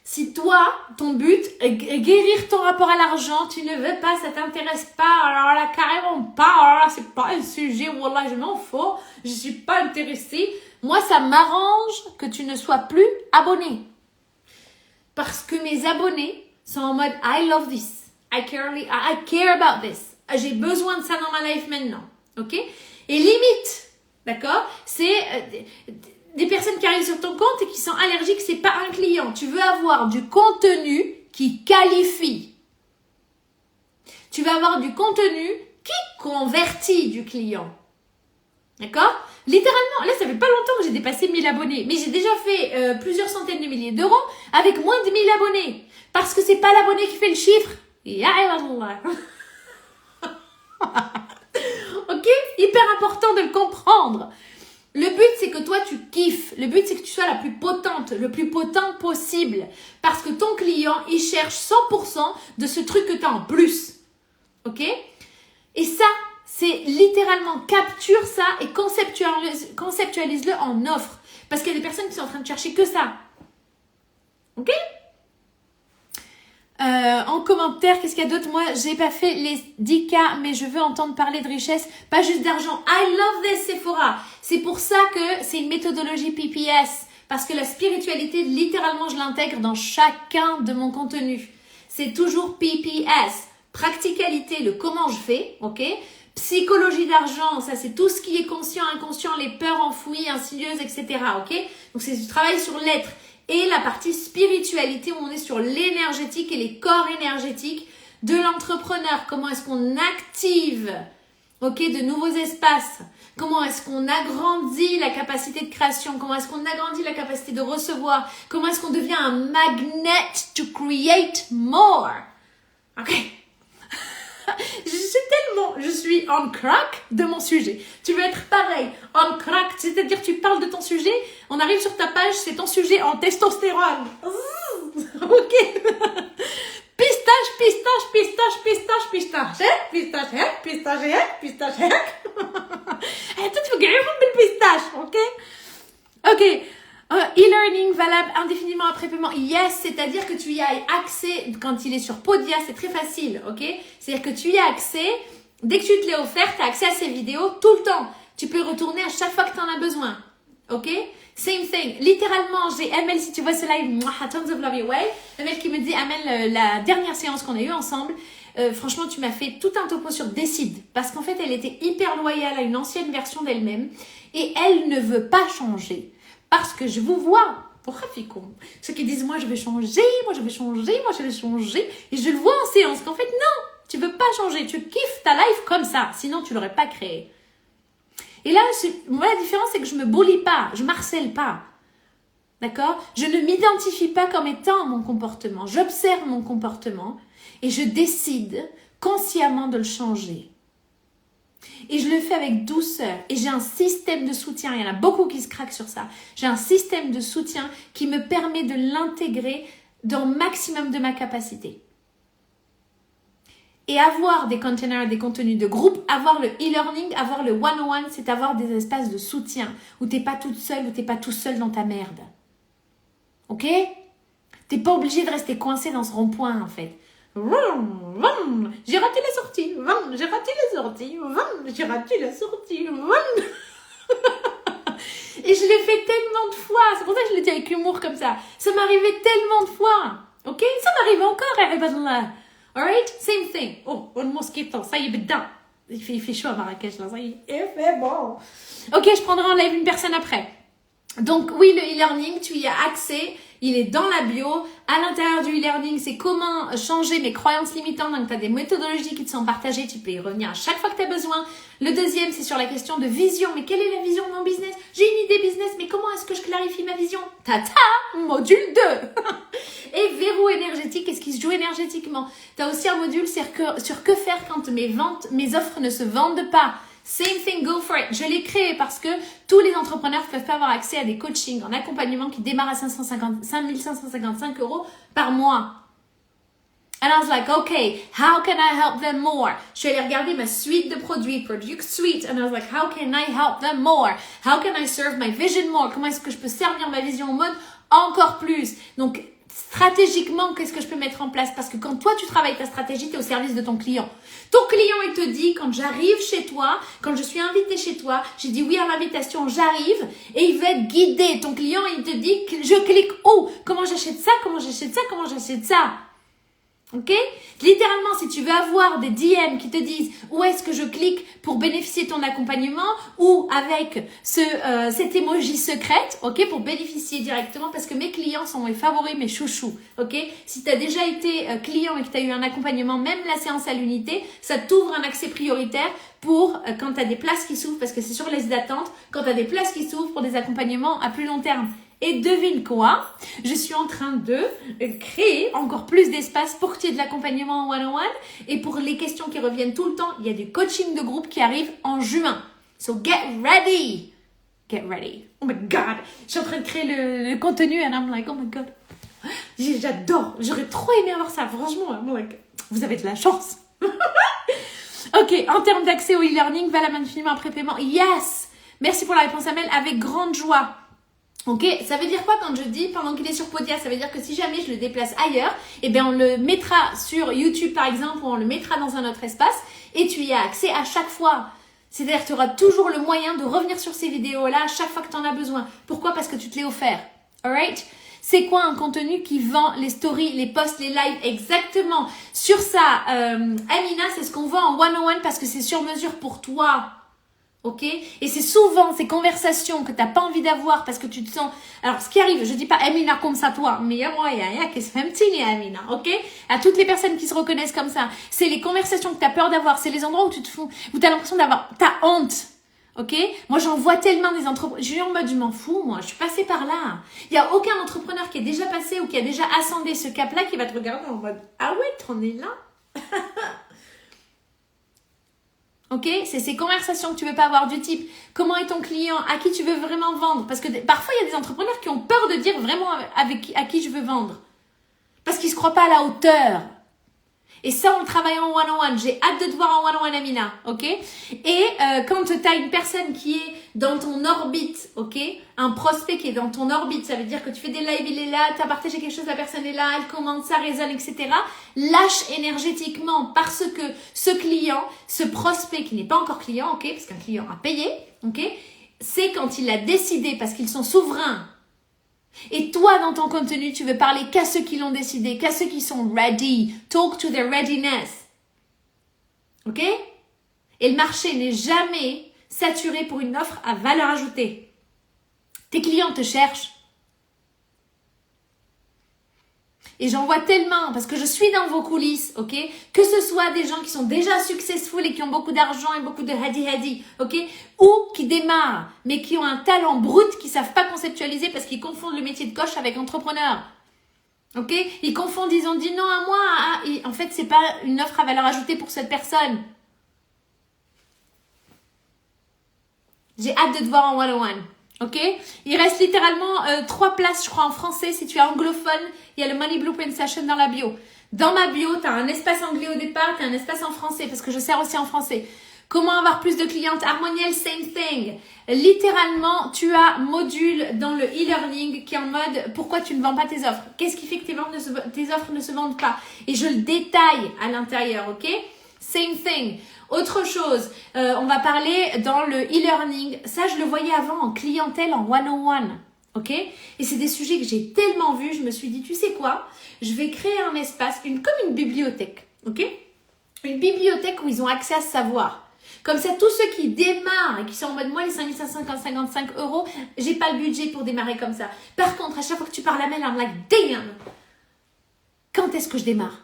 Si toi, ton but est guérir ton rapport à l'argent, tu ne veux pas, ça t'intéresse pas, alors là, carrément pas, alors là, c'est pas un sujet, wallah, je m'en fous, je suis pas intéressée. Moi, ça m'arrange que tu ne sois plus abonné. Parce que mes abonnés sont en mode I love this. I care about this. J'ai besoin de ça dans ma life maintenant. Ok? Et limite, d'accord? C'est des personnes qui arrivent sur ton compte et qui sont allergiques, c'est pas un client. Tu veux avoir du contenu qui qualifie. Tu vas avoir du contenu qui convertit du client. D'accord? Littéralement, là, ça fait pas longtemps que j'ai dépassé 1000 abonnés. Mais j'ai déjà fait plusieurs centaines de milliers d'euros avec moins de 1000 abonnés. Parce que c'est pas l'abonné qui fait le chiffre. Ya Allah. Ok? Hyper important de le comprendre. Le but, c'est que toi, tu kiffes. Le but, c'est que tu sois la plus potente, le plus potent possible. Parce que ton client, il cherche 100% de ce truc que tu as en plus. Ok? Et ça, c'est littéralement capture ça et conceptualise-le en offre. Parce qu'il y a des personnes qui sont en train de chercher que ça. Ok? En commentaire, qu'est-ce qu'il y a d'autre? Moi, j'ai pas fait les 10K, mais je veux entendre parler de richesse, pas juste d'argent. I love this, Sephora. C'est pour ça que c'est une méthodologie PPS. Parce que la spiritualité, littéralement, je l'intègre dans chacun de mon contenu. C'est toujours PPS. Practicalité, le comment je fais, ok? Psychologie d'argent, ça c'est tout ce qui est conscient, inconscient, les peurs enfouies, insidieuses, etc. Ok? Donc c'est du travail sur l'être. Et la partie spiritualité où on est sur l'énergétique et les corps énergétiques de l'entrepreneur. Comment est-ce qu'on active, ok, de nouveaux espaces? Comment est-ce qu'on agrandit la capacité de création? Comment est-ce qu'on agrandit la capacité de recevoir? Comment est-ce qu'on devient un magnet to create more? Ok? Je suis on crack de mon sujet. Tu veux être pareil, on crack, c'est-à-dire tu parles de ton sujet, on arrive sur ta page, c'est ton sujet en testostérone. Ok. Pistache, pistache, pistache, pistache, pistache, pistache, pistache, pistache. Et toi, tu veux gagner le pistache, ok? Ok. E-learning valable indéfiniment après paiement. Yes, c'est-à-dire que tu y as accès quand il est sur Podia, c'est très facile, ok? C'est-à-dire que tu y as accès, dès que tu te l'es offert, tu as accès à ces vidéos tout le temps. Tu peux retourner à chaque fois que tu en as besoin, ok? Same thing. Littéralement, j'ai Amel, si tu vois ce live, tons of love your way. Amel qui me dit, Amel, la dernière séance qu'on a eue ensemble, franchement, tu m'as fait tout un topo sur Décide. Parce qu'en fait, elle était hyper loyale à une ancienne version d'elle-même et elle ne veut pas changer. Parce que je vous vois, ceux qui disent moi je vais changer, moi je vais changer, moi je vais changer, et je le vois en séance qu'en fait non, tu veux pas changer, tu kiffes ta life comme ça, sinon tu l'aurais pas créée. Et là, moi la différence c'est que je me bully pas, je marcelle pas, d'accord? Je ne m'identifie pas comme étant mon comportement, j'observe mon comportement et je décide consciemment de le changer. Et je le fais avec douceur. Et j'ai un système de soutien. Il y en a beaucoup qui se craquent sur ça. J'ai un système de soutien qui me permet de l'intégrer dans le maximum de ma capacité. Et avoir des containers, des contenus de groupe, avoir le e-learning, avoir le one-on-one, c'est avoir des espaces de soutien où tu n'es pas toute seule, où tu n'es pas tout seul dans ta merde. Ok? Tu n'es pas obligé de rester coincé dans ce rond-point en fait. J'ai raté la sortie. J'ai raté la sortie. J'ai raté la sortie. Et je l'ai fait tellement de fois. C'est pour ça que je le dis avec humour comme ça. Ça m'arrivait tellement de fois. Ok? Ça m'arrive encore, Ibadallah. Alright? Same thing. Oh, un mosquito. Ça y est, dedans. Il fait chaud à Marrakech, là. Ça y est. Il fait bon. Ok, je prendrai en live une personne après. Donc oui, le e-learning, tu y as accès, il est dans la bio. À l'intérieur du e-learning, c'est comment changer mes croyances limitantes. Donc tu as des méthodologies qui te sont partagées, tu peux y revenir à chaque fois que tu as besoin. Le deuxième, c'est sur la question de vision. Mais quelle est la vision de mon business? J'ai une idée business, mais comment est-ce que je clarifie ma vision? Tata, module 2. Et verrou énergétique, qu'est-ce qui se joue énergétiquement? Tu as aussi un module sur que faire quand mes offres ne se vendent pas. Same thing, go for it. Je l'ai créé parce que tous les entrepreneurs ne peuvent pas avoir accès à des coachings en accompagnement qui démarrent à 5555 € par mois. And I was like, okay, how can I help them more? Je suis allée regarder ma suite de produits, Product Suite, and I was like, how can I help them more? How can I serve my vision more? Comment est-ce que je peux servir ma vision au mode encore plus? Donc, stratégiquement, qu'est-ce que je peux mettre en place? Parce que quand toi, tu travailles ta stratégie, tu es au service de ton client. Ton client, il te dit, quand j'arrive chez toi, quand je suis invitée chez toi, j'ai dit oui à l'invitation, j'arrive, et il va être guidé. Ton client, il te dit, je clique où? Comment j'achète ça? Comment j'achète ça? Comment j'achète ça? Ok? Littéralement, si tu veux avoir des DM qui te disent où est-ce que je clique pour bénéficier de ton accompagnement ou avec cette emoji secrète, ok? Pour bénéficier directement parce que mes clients sont mes favoris, mes chouchous, ok? Si tu as déjà été client et que tu as eu un accompagnement, même la séance à l'unité, ça t'ouvre un accès prioritaire pour quand tu as des places qui s'ouvrent parce que c'est sur les listes d'attente, quand tu as des places qui s'ouvrent pour des accompagnements à plus long terme. Et devine quoi? Je suis en train de créer encore plus d'espace pour qu'il y ait de l'accompagnement en one-on-one et pour les questions qui reviennent tout le temps, il y a du coaching de groupe qui arrive en juin. So get ready! Get ready. Oh my God! Je suis en train de créer le contenu and I'm like, oh my God. J'adore. J'aurais trop aimé avoir ça. Franchement, I'm like, vous avez de la chance. Ok, en termes d'accès au e-learning, valable infiniment après paiement. Yes! Merci pour la réponse, Amel. Avec grande joie. Ok, ça veut dire quoi quand je dis pendant qu'il est sur Podia? Ça veut dire que si jamais je le déplace ailleurs, eh bien on le mettra sur YouTube par exemple ou on le mettra dans un autre espace et tu y as accès à chaque fois. C'est-à-dire que tu auras toujours le moyen de revenir sur ces vidéos-là à chaque fois que tu en as besoin. Pourquoi? Parce que tu te l'es offert. Alright? C'est quoi un contenu qui vend les stories, les posts, les lives? Exactement. Sur ça, Amina, c'est ce qu'on vend en one-on-one parce que c'est sur mesure pour toi. Ok? Et c'est souvent ces conversations que tu n'as pas envie d'avoir parce que tu te sens... Alors, ce qui arrive, je dis pas Amina comme ça toi, mais il y a moi, il y a qui se fait un petit Amina, ok? À toutes les personnes qui se reconnaissent comme ça, c'est les conversations que tu as peur d'avoir, c'est les endroits où tu te fous, où tu as l'impression d'avoir ta honte. Ok? Moi, j'en vois tellement des entrepreneurs. Je suis en mode, je m'en fous, moi. Je suis passée par là. Il n'y a aucun entrepreneur qui est déjà passé ou qui a déjà ascendé ce cap-là qui va te regarder en mode, ah ouais, t'en es là? Ok, c'est ces conversations que tu veux pas avoir du type comment est ton client, à qui tu veux vraiment vendre. Parce que parfois, il y a des entrepreneurs qui ont peur de dire vraiment à qui je veux vendre. Parce qu'ils se croient pas à la hauteur. Et ça, on le travaille en one-on-one. J'ai hâte de te voir en one-on-one, Amina, ok? Et quand tu as une personne qui est dans ton orbite, ok? Un prospect qui est dans ton orbite, ça veut dire que tu fais des lives, il est là, tu as partagé quelque chose, la personne est là, elle commande, ça résonne, etc. Lâche énergétiquement parce que ce client, ce prospect qui n'est pas encore client, ok? Parce qu'un client a payé, ok? C'est quand il a décidé, parce qu'ils sont souverains. Et toi, dans ton contenu, tu veux parler qu'à ceux qui l'ont décidé, qu'à ceux qui sont ready. Talk to their readiness. Ok? Et le marché n'est jamais saturé pour une offre à valeur ajoutée. Tes clients te cherchent. Et j'en vois tellement, parce que je suis dans vos coulisses, ok? Que ce soit des gens qui sont déjà successful et qui ont beaucoup d'argent et beaucoup de hadi-hadi, ok? Ou qui démarrent, mais qui ont un talent brut, qui savent pas conceptualiser parce qu'ils confondent le métier de coach avec entrepreneur. Ok? Ils confondent, ils ont dit non à moi, et en fait, c'est pas une offre à valeur ajoutée pour cette personne. J'ai hâte de te voir en one-on-one. Ok? Il reste littéralement 3 places, je crois, en français. Si tu es anglophone, il y a le Money Blueprint Session dans la bio. Dans ma bio, tu as un espace anglais au départ, tu as un espace en français parce que je sers aussi en français. Comment avoir plus de clientes? Harmoniel, same thing. Littéralement, tu as module dans le e-learning qui est en mode pourquoi tu ne vends pas tes offres? Qu'est-ce qui fait que tes offres ne se vendent pas? Et je le détaille à l'intérieur, ok? Same thing. Autre chose, on va parler dans le e-learning. Ça, je le voyais avant en clientèle, en one-on-one. Ok? Et c'est des sujets que j'ai tellement vus, je me suis dit, tu sais quoi? Je vais créer un espace, comme une bibliothèque. Ok? Une bibliothèque où ils ont accès à ce savoir. Comme ça, tous ceux qui démarrent et qui sont en mode, moi, les 5555 €, j'ai pas le budget pour démarrer comme ça. Par contre, à chaque fois que tu parles à Mel, I'm like, damn! Quand est-ce que je démarre?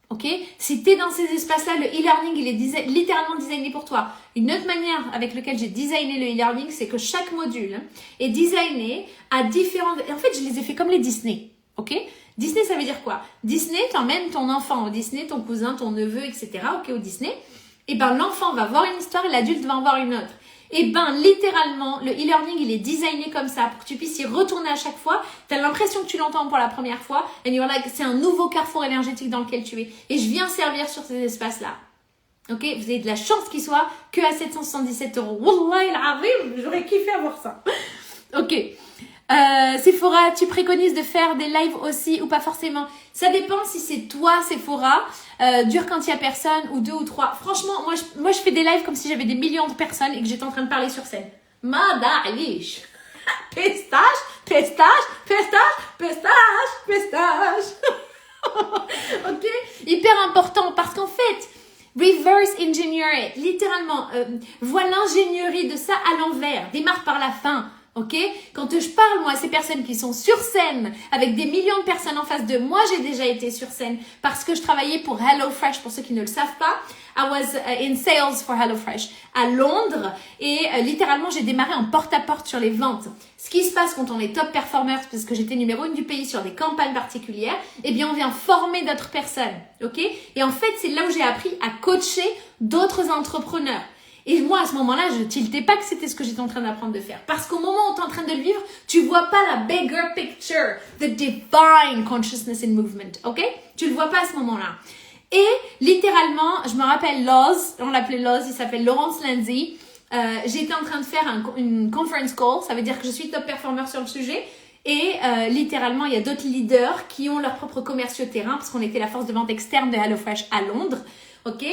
Ok? Si tu es dans ces espaces-là, le e-learning, il est littéralement designé pour toi. Une autre manière avec laquelle j'ai designé le e-learning, c'est que chaque module est designé à différentes... En fait, je les ai fait comme les Disney. Ok? Disney, ça veut dire quoi? Disney, t'emmènes ton enfant au Disney, ton cousin, ton neveu, etc. Ok, au Disney. Et ben, l'enfant va voir une histoire et l'adulte va en voir une autre. Et ben, littéralement, le e-learning, il est designé comme ça pour que tu puisses y retourner à chaque fois. Tu as l'impression que tu l'entends pour la première fois. And you're like, c'est un nouveau carrefour énergétique dans lequel tu es. Et je viens servir sur ces espaces-là. Ok? Vous avez de la chance qu'il soit que à 777 €. Wallah, il arrive. J'aurais kiffé avoir ça. Ok. Sephora, tu préconises de faire des lives aussi ou pas forcément? Ça dépend si c'est toi, Sephora, dur quand il y a personne ou 2 ou 3. Franchement, moi je fais des lives comme si j'avais des millions de personnes et que j'étais en train de parler sur scène. Madalish. Pistache, pistache, pistache, pistache, pistache. Ok? Hyper important parce qu'en fait, reverse engineer it, littéralement, vois l'ingénierie de ça à l'envers, démarre par la fin. Ok? Quand je parle, moi, à ces personnes qui sont sur scène, avec des millions de personnes en face d'eux, moi, j'ai déjà été sur scène parce que je travaillais pour HelloFresh, pour ceux qui ne le savent pas. I was in sales for HelloFresh à Londres et littéralement, j'ai démarré en porte-à-porte sur les ventes. Ce qui se passe quand on est top performer, parce que j'étais numéro 1 du pays sur des campagnes particulières, eh bien, on vient former d'autres personnes. Ok? Et en fait, c'est là où j'ai appris à coacher d'autres entrepreneurs. Et moi, à ce moment-là, je tiltais pas que c'était ce que j'étais en train d'apprendre de faire. Parce qu'au moment où tu es en train de le vivre, tu vois pas la bigger picture, the divine consciousness in movement, ok? Tu le vois pas à ce moment-là. Et littéralement, je me rappelle Loz, on l'appelait Loz, il s'appelle Laurence Lindsay. J'étais en train de faire une conference call, ça veut dire que je suis top performer sur le sujet. Et littéralement, il y a d'autres leaders qui ont leurs propres commerciaux terrain, parce qu'on était la force de vente externe de HelloFresh à Londres, ok?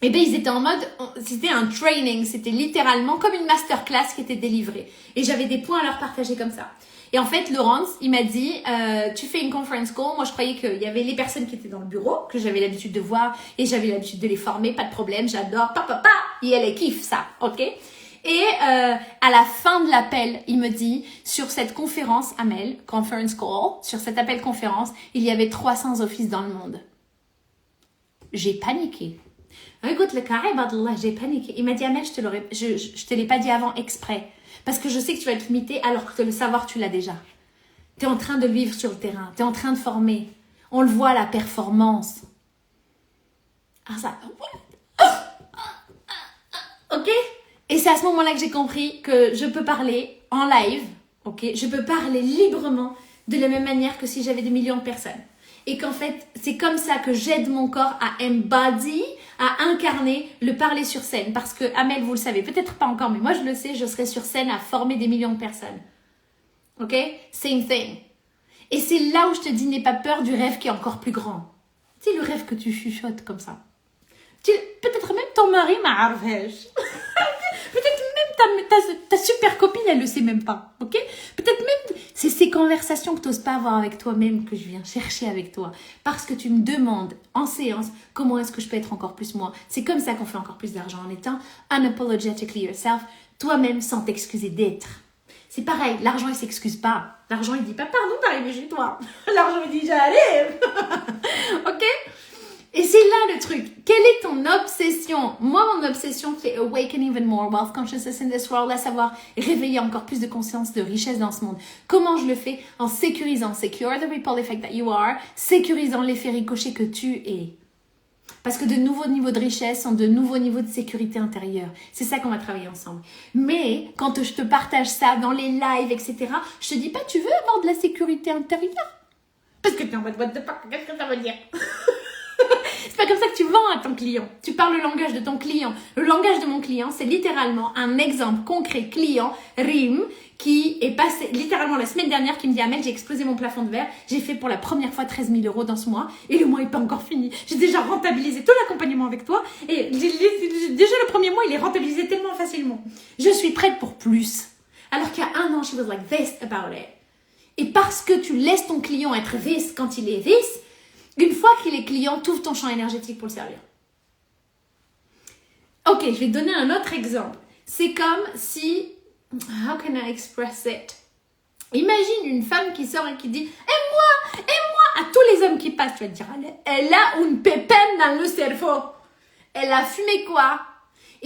Et bien, ils étaient en mode, c'était un training, c'était littéralement comme une masterclass qui était délivrée. Et j'avais des points à leur partager comme ça. Et en fait, Laurence, il m'a dit, tu fais une conference call. Moi, je croyais qu'il y avait les personnes qui étaient dans le bureau, que j'avais l'habitude de voir, et j'avais l'habitude de les former, pas de problème, j'adore, et elle kiffe ça, ok? Et à la fin de l'appel, il me dit, sur cette conférence, Amel, conference call, sur cet appel conférence, il y avait 300 offices dans le monde. J'ai paniqué. Écoute, le carré, j'ai paniqué. Il m'a dit, Amel, je te l'ai pas dit avant exprès. Parce que je sais que tu vas être limité alors que le savoir, tu l'as déjà. Tu es en train de le vivre sur le terrain. Tu es en train de former. On le voit, la performance. Ah, ça... Ok? Et c'est à ce moment-là que j'ai compris que je peux parler en live. Ok? Je peux parler librement de la même manière que si j'avais des millions de personnes. Et qu'en fait, c'est comme ça que j'aide mon corps à embody, à incarner le parler sur scène. Parce que, Amel, vous le savez, peut-être pas encore, mais moi je le sais, je serai sur scène à former des millions de personnes. Ok? Same thing. Et c'est là où je te dis, n'aie pas peur du rêve qui est encore plus grand. Tu sais, le rêve que tu chuchotes comme ça. Peut-être même ton mari m'a arvèche. Peut-être même ta super copine, elle le sait même pas. Ok? Peut-être même, c'est ces conversations que tu n'oses pas avoir avec toi-même que je viens chercher avec toi. Parce que tu me demandes en séance comment est-ce que je peux être encore plus moi. C'est comme ça qu'on fait encore plus d'argent en étant unapologetically yourself, toi-même sans t'excuser d'être. C'est pareil, l'argent il s'excuse pas. L'argent il dit pas pardon d'arriver chez toi. L'argent il dit j'arrive. Ok? Et c'est là le truc. Quelle est ton obsession? Moi, mon obsession, c'est awaken even more wealth consciousness in this world, à savoir réveiller encore plus de conscience, de richesse dans ce monde. Comment je le fais? En sécurisant, secure the ripple effect that you are, sécurisant l'effet ricochet que tu es. Parce que de nouveaux niveaux de richesse sont de nouveaux niveaux de sécurité intérieure. C'est ça qu'on va travailler ensemble. Mais quand je te partage ça dans les lives, etc., je te dis pas, tu veux avoir de la sécurité intérieure? Parce que tu es en mode, what the fuck, qu'est-ce que ça veut dire? C'est pas comme ça que tu vends à ton client. Tu parles le langage de ton client. Le langage de mon client, c'est littéralement un exemple concret client, Rim, qui est passé littéralement la semaine dernière, qui me dit, Amel, j'ai explosé mon plafond de verre. J'ai fait pour la première fois 13 000 € dans ce mois et le mois n'est pas encore fini. J'ai déjà rentabilisé tout l'accompagnement avec toi et déjà le premier mois, il est rentabilisé tellement facilement. Je suis prête pour plus. Alors qu'il y a un an, she was like this about it. Et parce que tu laisses ton client être this quand il est this, une fois qu'il est client, t'ouvres ton champ énergétique pour le servir. Ok, je vais te donner un autre exemple. C'est comme si... How can I express it? Imagine une femme qui sort et qui dit « Et moi !» à tous les hommes qui passent. Tu vas te dire « Elle a une pépine dans le cerveau. Elle a fumé quoi ?»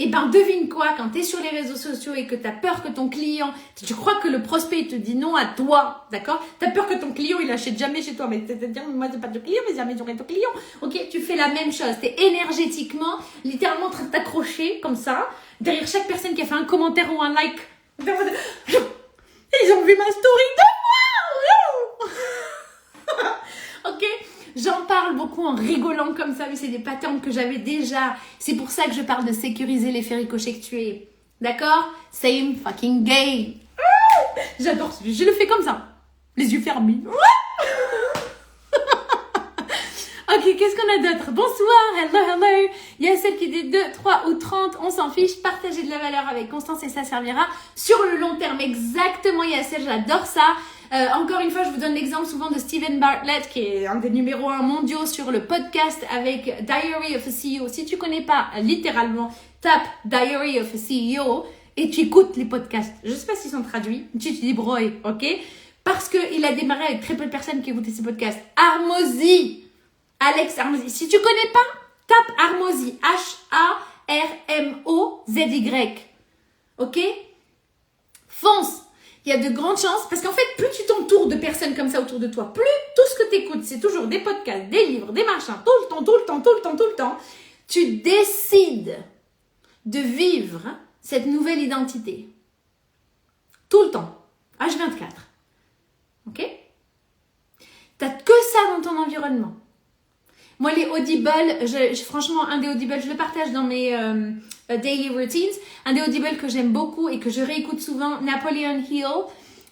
Eh ben, devine quoi, quand tu es sur les réseaux sociaux et que tu as peur que ton client, tu crois que le prospect il te dit non à toi, d'accord? Tu as peur que ton client il achète jamais chez toi, mais c'est-à-dire, moi c'est pas de client, mais jamais j'aurai ton client. Ok, tu fais la même chose, tu es énergétiquement, littéralement en train de t'accrocher comme ça, derrière chaque personne qui a fait un commentaire ou un like. Ils ont vu ma story de moi. Ok? J'en parle beaucoup en rigolant comme ça, mais c'est des patterns que j'avais déjà. C'est pour ça que je parle de sécuriser l'effet ricochet que tu es. D'accord? Same fucking game. J'adore ce jeu. Je le fais comme ça. Les yeux fermés. Ok, qu'est-ce qu'on a d'autre? Bonsoir, hello. Il y a celle qui dit 2, 3 ou 30, on s'en fiche. Partager de la valeur avec constance et ça servira sur le long terme. Exactement, il y a celle, j'adore ça. Encore une fois, je vous donne l'exemple souvent de Steven Bartlett, qui est un des numéros 1 mondiaux sur le podcast avec Diary of a CEO. Si tu connais pas, littéralement, tape Diary of a CEO et tu écoutes les podcasts. Je sais pas s'ils sont traduits, tu te débrouilles, ok? Parce qu'il a démarré avec très peu de personnes qui écoutaient ses podcasts. Hormozy, Alex Hormozy. Si tu connais pas, tape Hormozy, H-A-R-M-O-Z-Y, ok? Fonce. Il y a de grandes chances, parce qu'en fait, plus tu t'entoures de personnes comme ça autour de toi, plus tout ce que tu écoutes, c'est toujours des podcasts, des livres, des machins, tout le temps, tu décides de vivre cette nouvelle identité. Tout le temps. H24. Ok? T'as que ça dans ton environnement. Moi, les Audible, franchement, un des Audible, je le partage dans mes daily routines. Un des Audible que j'aime beaucoup et que je réécoute souvent, Napoleon Hill,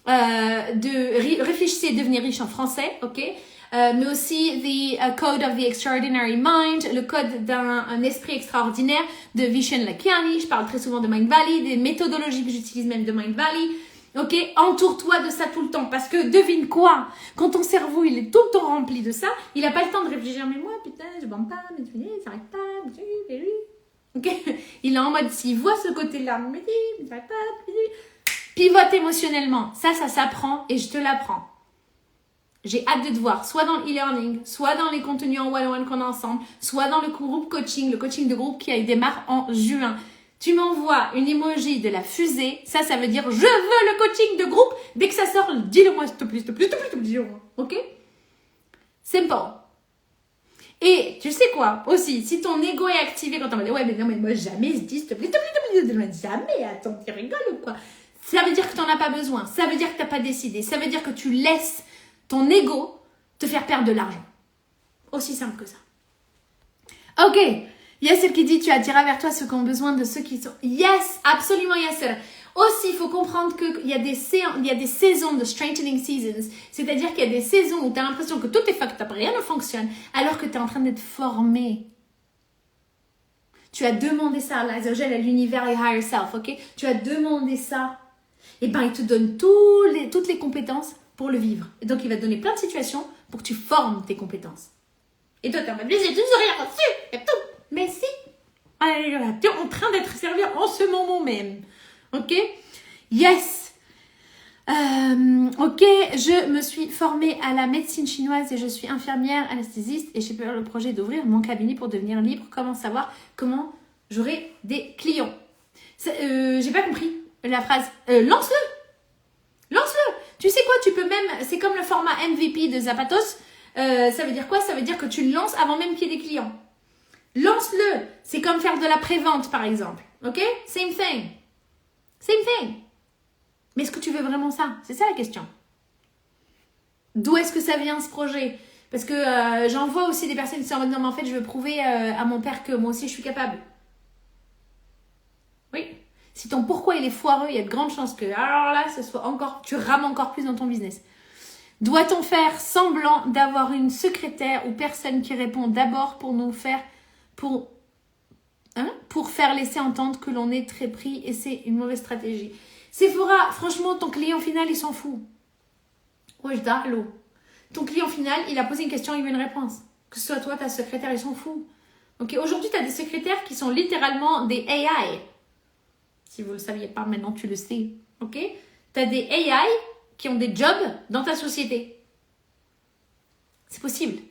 de Réfléchissez et devenez riche en français, ok? Mais aussi The Code of the Extraordinary Mind, le code d'un esprit extraordinaire de Vishen Lakhiani. Je parle très souvent de Mind Valley, des méthodologies que j'utilise même de Mind Valley. Ok, entoure-toi de ça tout le temps, parce que devine quoi, quand ton cerveau il est tout le temps rempli de ça, il n'a pas le temps de réfléchir, mais moi putain je bande pas, mais tu dis, ça arrête pas, ok, il est en mode, s'il voit ce côté-là, mais ça arrête pas, pivote émotionnellement, ça s'apprend et je te l'apprends. J'ai hâte de te voir, soit dans le e-learning, soit dans les contenus en one-on-one qu'on a ensemble, soit dans le groupe coaching, le coaching de groupe qui démarre en juin. Tu m'envoies une emoji de la fusée, ça veut dire je veux le coaching de groupe. Dès que ça sort, dis-le-moi s'il te plaît, dis-le-moi. Ok? Simple. Et tu sais quoi aussi, si ton ego est activé quand on va dire ouais mais non mais moi jamais je dis s'il te plaît, jamais, attends, tu rigoles ou quoi? Ça veut dire que tu n'en as pas besoin, ça veut dire que tu n'as pas décidé, ça veut dire que tu laisses ton ego te faire perdre de l'argent. Aussi simple que ça. Ok. Il y a celle qui dit tu attireras vers toi ceux qui ont besoin de ceux qui sont. Yes, absolument Yasser. Aussi, il faut comprendre qu'il y a des saisons de strengthening seasons. C'est-à-dire qu'il y a des saisons où tu as l'impression que tout est fucked up, rien ne fonctionne, alors que tu es en train d'être formé. Tu as demandé ça à l'univers et higher self, ok? Tu as demandé ça. Et ben, il te donne toutes les compétences pour le vivre. Et donc, il va te donner plein de situations pour que tu formes tes compétences. Et toi, tu es en mode, mais j'ai toujours rien reçu, et tout. Mais si, tu es en train d'être servi en ce moment même. Ok? Yes. Ok, je me suis formée à la médecine chinoise et je suis infirmière anesthésiste et j'ai peur le projet d'ouvrir mon cabinet pour devenir libre. Comment savoir comment j'aurai des clients? J'ai pas compris la phrase. Lance-le. Lance-le. Tu sais quoi, tu peux même, c'est comme le format MVP de Zapatos. Ça veut dire quoi? Ça veut dire que tu le lances avant même qu'il y ait des clients. Lance-le. C'est comme faire de la pré-vente, par exemple. Ok? Same thing. Mais est-ce que tu veux vraiment ça? C'est ça la question. D'où est-ce que ça vient, ce projet? Parce que j'en vois aussi des personnes qui sont en mode non, mais en fait, je veux prouver à mon père que moi aussi, je suis capable. Oui. Si ton pourquoi il est foireux, il y a de grandes chances que, alors là, tu rames encore plus dans ton business. Doit-on faire semblant d'avoir une secrétaire ou personne qui répond d'abord pour faire laisser entendre que l'on est très pris et c'est une mauvaise stratégie? Sephora, franchement, ton client final, il s'en fout. Wajda, allô. Ton client final, il a posé une question, il veut une réponse. Que ce soit toi, ta secrétaire, il s'en fout. Ok, aujourd'hui, tu as des secrétaires qui sont littéralement des AI. Si vous ne le saviez pas, maintenant tu le sais. Ok? Tu as des AI qui ont des jobs dans ta société. C'est possible.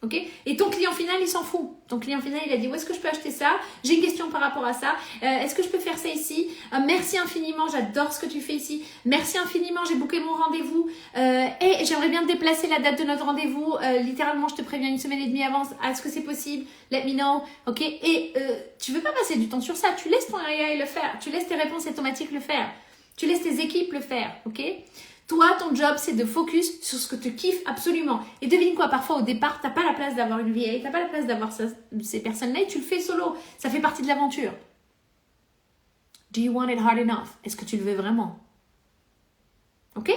Ok? Et ton client final, il s'en fout. Ton client final, il a dit, où est-ce que je peux acheter ça? J'ai une question par rapport à ça. Est-ce que je peux faire ça ici? Merci infiniment, j'adore ce que tu fais ici. Merci infiniment, j'ai booké mon rendez-vous. Et j'aimerais bien déplacer la date de notre rendez-vous. Littéralement, je te préviens une semaine et demie avant. Est-ce que c'est possible? Let me know. Ok? Et tu veux pas passer du temps sur ça. Tu laisses ton AI le faire. Tu laisses tes réponses automatiques le faire. Tu laisses tes équipes le faire. Ok? Toi, ton job, c'est de focus sur ce que tu kiffes absolument. Et devine quoi, parfois au départ, t'as pas la place d'avoir une VA, t'as pas la place d'avoir ces personnes-là et tu le fais solo. Ça fait partie de l'aventure. Do you want it hard enough? Est-ce que tu le veux vraiment? Ok?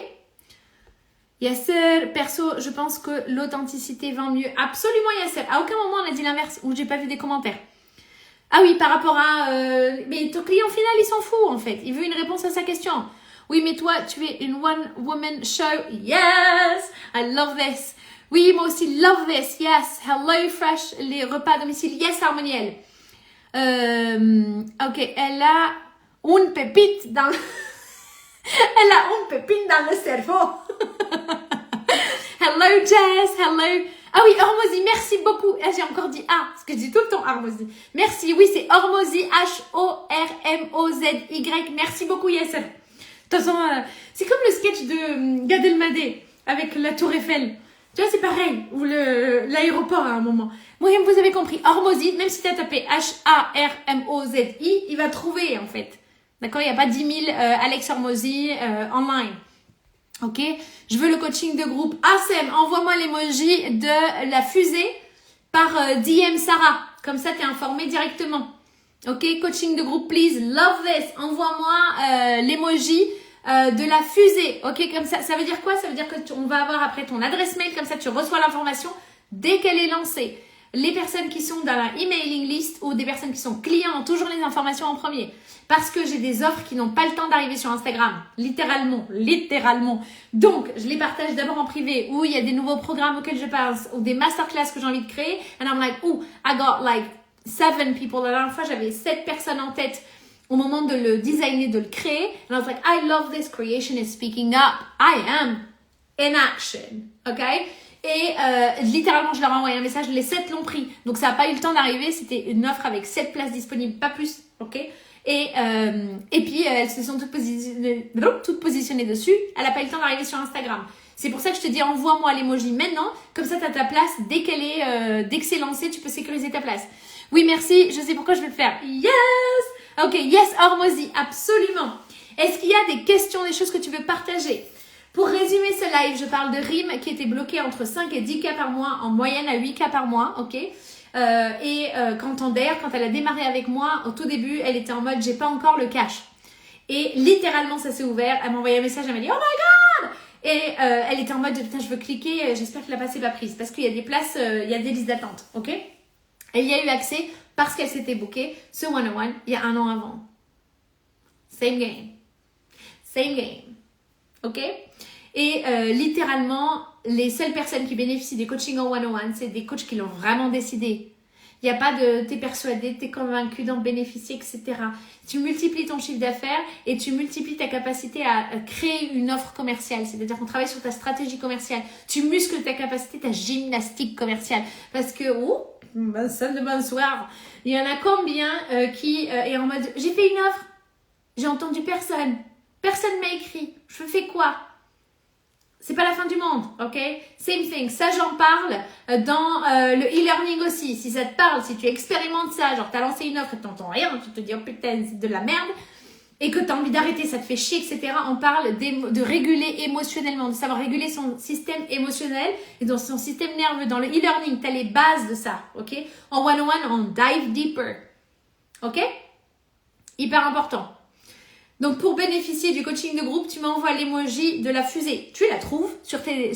Yasser, perso, je pense que l'authenticité vend mieux. Absolument, Yasser. À aucun moment on a dit l'inverse ou j'ai pas vu des commentaires. Ah oui, par rapport à... mais ton client final, il s'en fout en fait. Il veut une réponse à sa question. Oui, mais toi, tu es une one-woman show. Yes, I love this. Oui, moi aussi, love this. Yes, Hello Fresh, les repas à domicile. Yes, Harmoniel. Ok, elle a une pépite dans... Elle a une pépite dans le cerveau. Hello Jess, hello. Ah oui, Hormozy, merci beaucoup. Ah, j'ai encore dit A, parce que je dis tout le temps Hormozy. Merci, oui, c'est Hormozy, H-O-R-M-O-Z-Y. Merci beaucoup, Yasser. De toute façon, c'est comme le sketch de Gad Elmaleh avec la Tour Eiffel. Tu vois, c'est pareil. Ou l'aéroport à un moment. Moi, vous avez compris. Hormozy, même si tu as tapé H-A-R-M-O-Z-I, il va trouver, en fait. D'accord? Il n'y a pas 10 000 Alex Hormozy online. Ok, je veux le coaching de groupe. Ah Sam, envoie-moi l'emoji de la fusée par DM Sarah. Comme ça, tu es informé directement. Ok, coaching de groupe, please. Love this. Envoie-moi l'emoji de la fusée. Ok, comme ça. Ça veut dire quoi? Ça veut dire que on va avoir après ton adresse mail. Comme ça, tu reçois l'information dès qu'elle est lancée. Les personnes qui sont dans la emailing list ou des personnes qui sont clients ont toujours les informations en premier. Parce que j'ai des offres qui n'ont pas le temps d'arriver sur Instagram. Littéralement. Donc, je les partage d'abord en privé où il y a des nouveaux programmes auxquels je passe ou des masterclass que j'ai envie de créer. And I'm like, oh, I got like 7 people. La dernière fois, j'avais 7 personnes en tête au moment de le designer, de le créer. And I was like, I love this. Creation is speaking up. I am in action. Okay? Et littéralement, je leur ai envoyé un message. Les 7 l'ont pris. Donc, ça n'a pas eu le temps d'arriver. C'était une offre avec 7 places disponibles, pas plus. Ok? Et puis, elles se sont toutes positionnées dessus. Elle n'a pas eu le temps d'arriver sur Instagram. C'est pour ça que je te dis, envoie-moi l'emoji maintenant. Comme ça, tu as ta place. Dès que c'est lancé, tu peux sécuriser ta place. Oui, merci. Je sais pourquoi je vais le faire. Yes! Ok, yes, Hormozy. Absolument. Est-ce qu'il y a des questions, des choses que tu veux partager? Pour résumer ce live, je parle de Rim qui était bloqué entre 5 et 10 cas par mois, en moyenne à 8 cas par mois, ok? Quand elle a démarré avec moi, au tout début, elle était en mode « j'ai pas encore le cash ». Et littéralement, ça s'est ouvert. Elle m'a envoyé un message, elle m'a dit « oh my god !» Et elle était en mode « putain, je veux cliquer, j'espère que la place est pas prise ». Parce qu'il y a des places, il y a des listes d'attente, ok? Elle y a eu accès parce qu'elle s'était bookée ce 101 il y a 1 an avant. Same game. Ok? Et littéralement, les seules personnes qui bénéficient des coachings en 101, c'est des coachs qui l'ont vraiment décidé. Il n'y a pas de t'es persuadé, t'es convaincu d'en bénéficier, etc. Tu multiplies ton chiffre d'affaires et tu multiplies ta capacité à créer une offre commerciale. C'est-à-dire qu'on travaille sur ta stratégie commerciale. Tu muscles ta capacité, ta gymnastique commerciale. Parce que, salle de bonsoir, il y en a combien qui est en mode j'ai fait une offre, j'ai entendu personne m'a écrit, je fais quoi? C'est pas la fin du monde, ok? Same thing. Ça, j'en parle dans le e-learning aussi. Si ça te parle, si tu expérimentes ça, genre t'as lancé une offre et t'entends rien, tu te dis oh putain, c'est de la merde, et que t'as envie d'arrêter, ça te fait chier, etc. On parle de réguler émotionnellement, de savoir réguler son système émotionnel et dans son système nerveux. Dans le e-learning, t'as les bases de ça, ok? En 101, on dive deeper, ok? Hyper important. Donc, pour bénéficier du coaching de groupe, tu m'envoies l'emoji de la fusée. Tu la trouves sur tes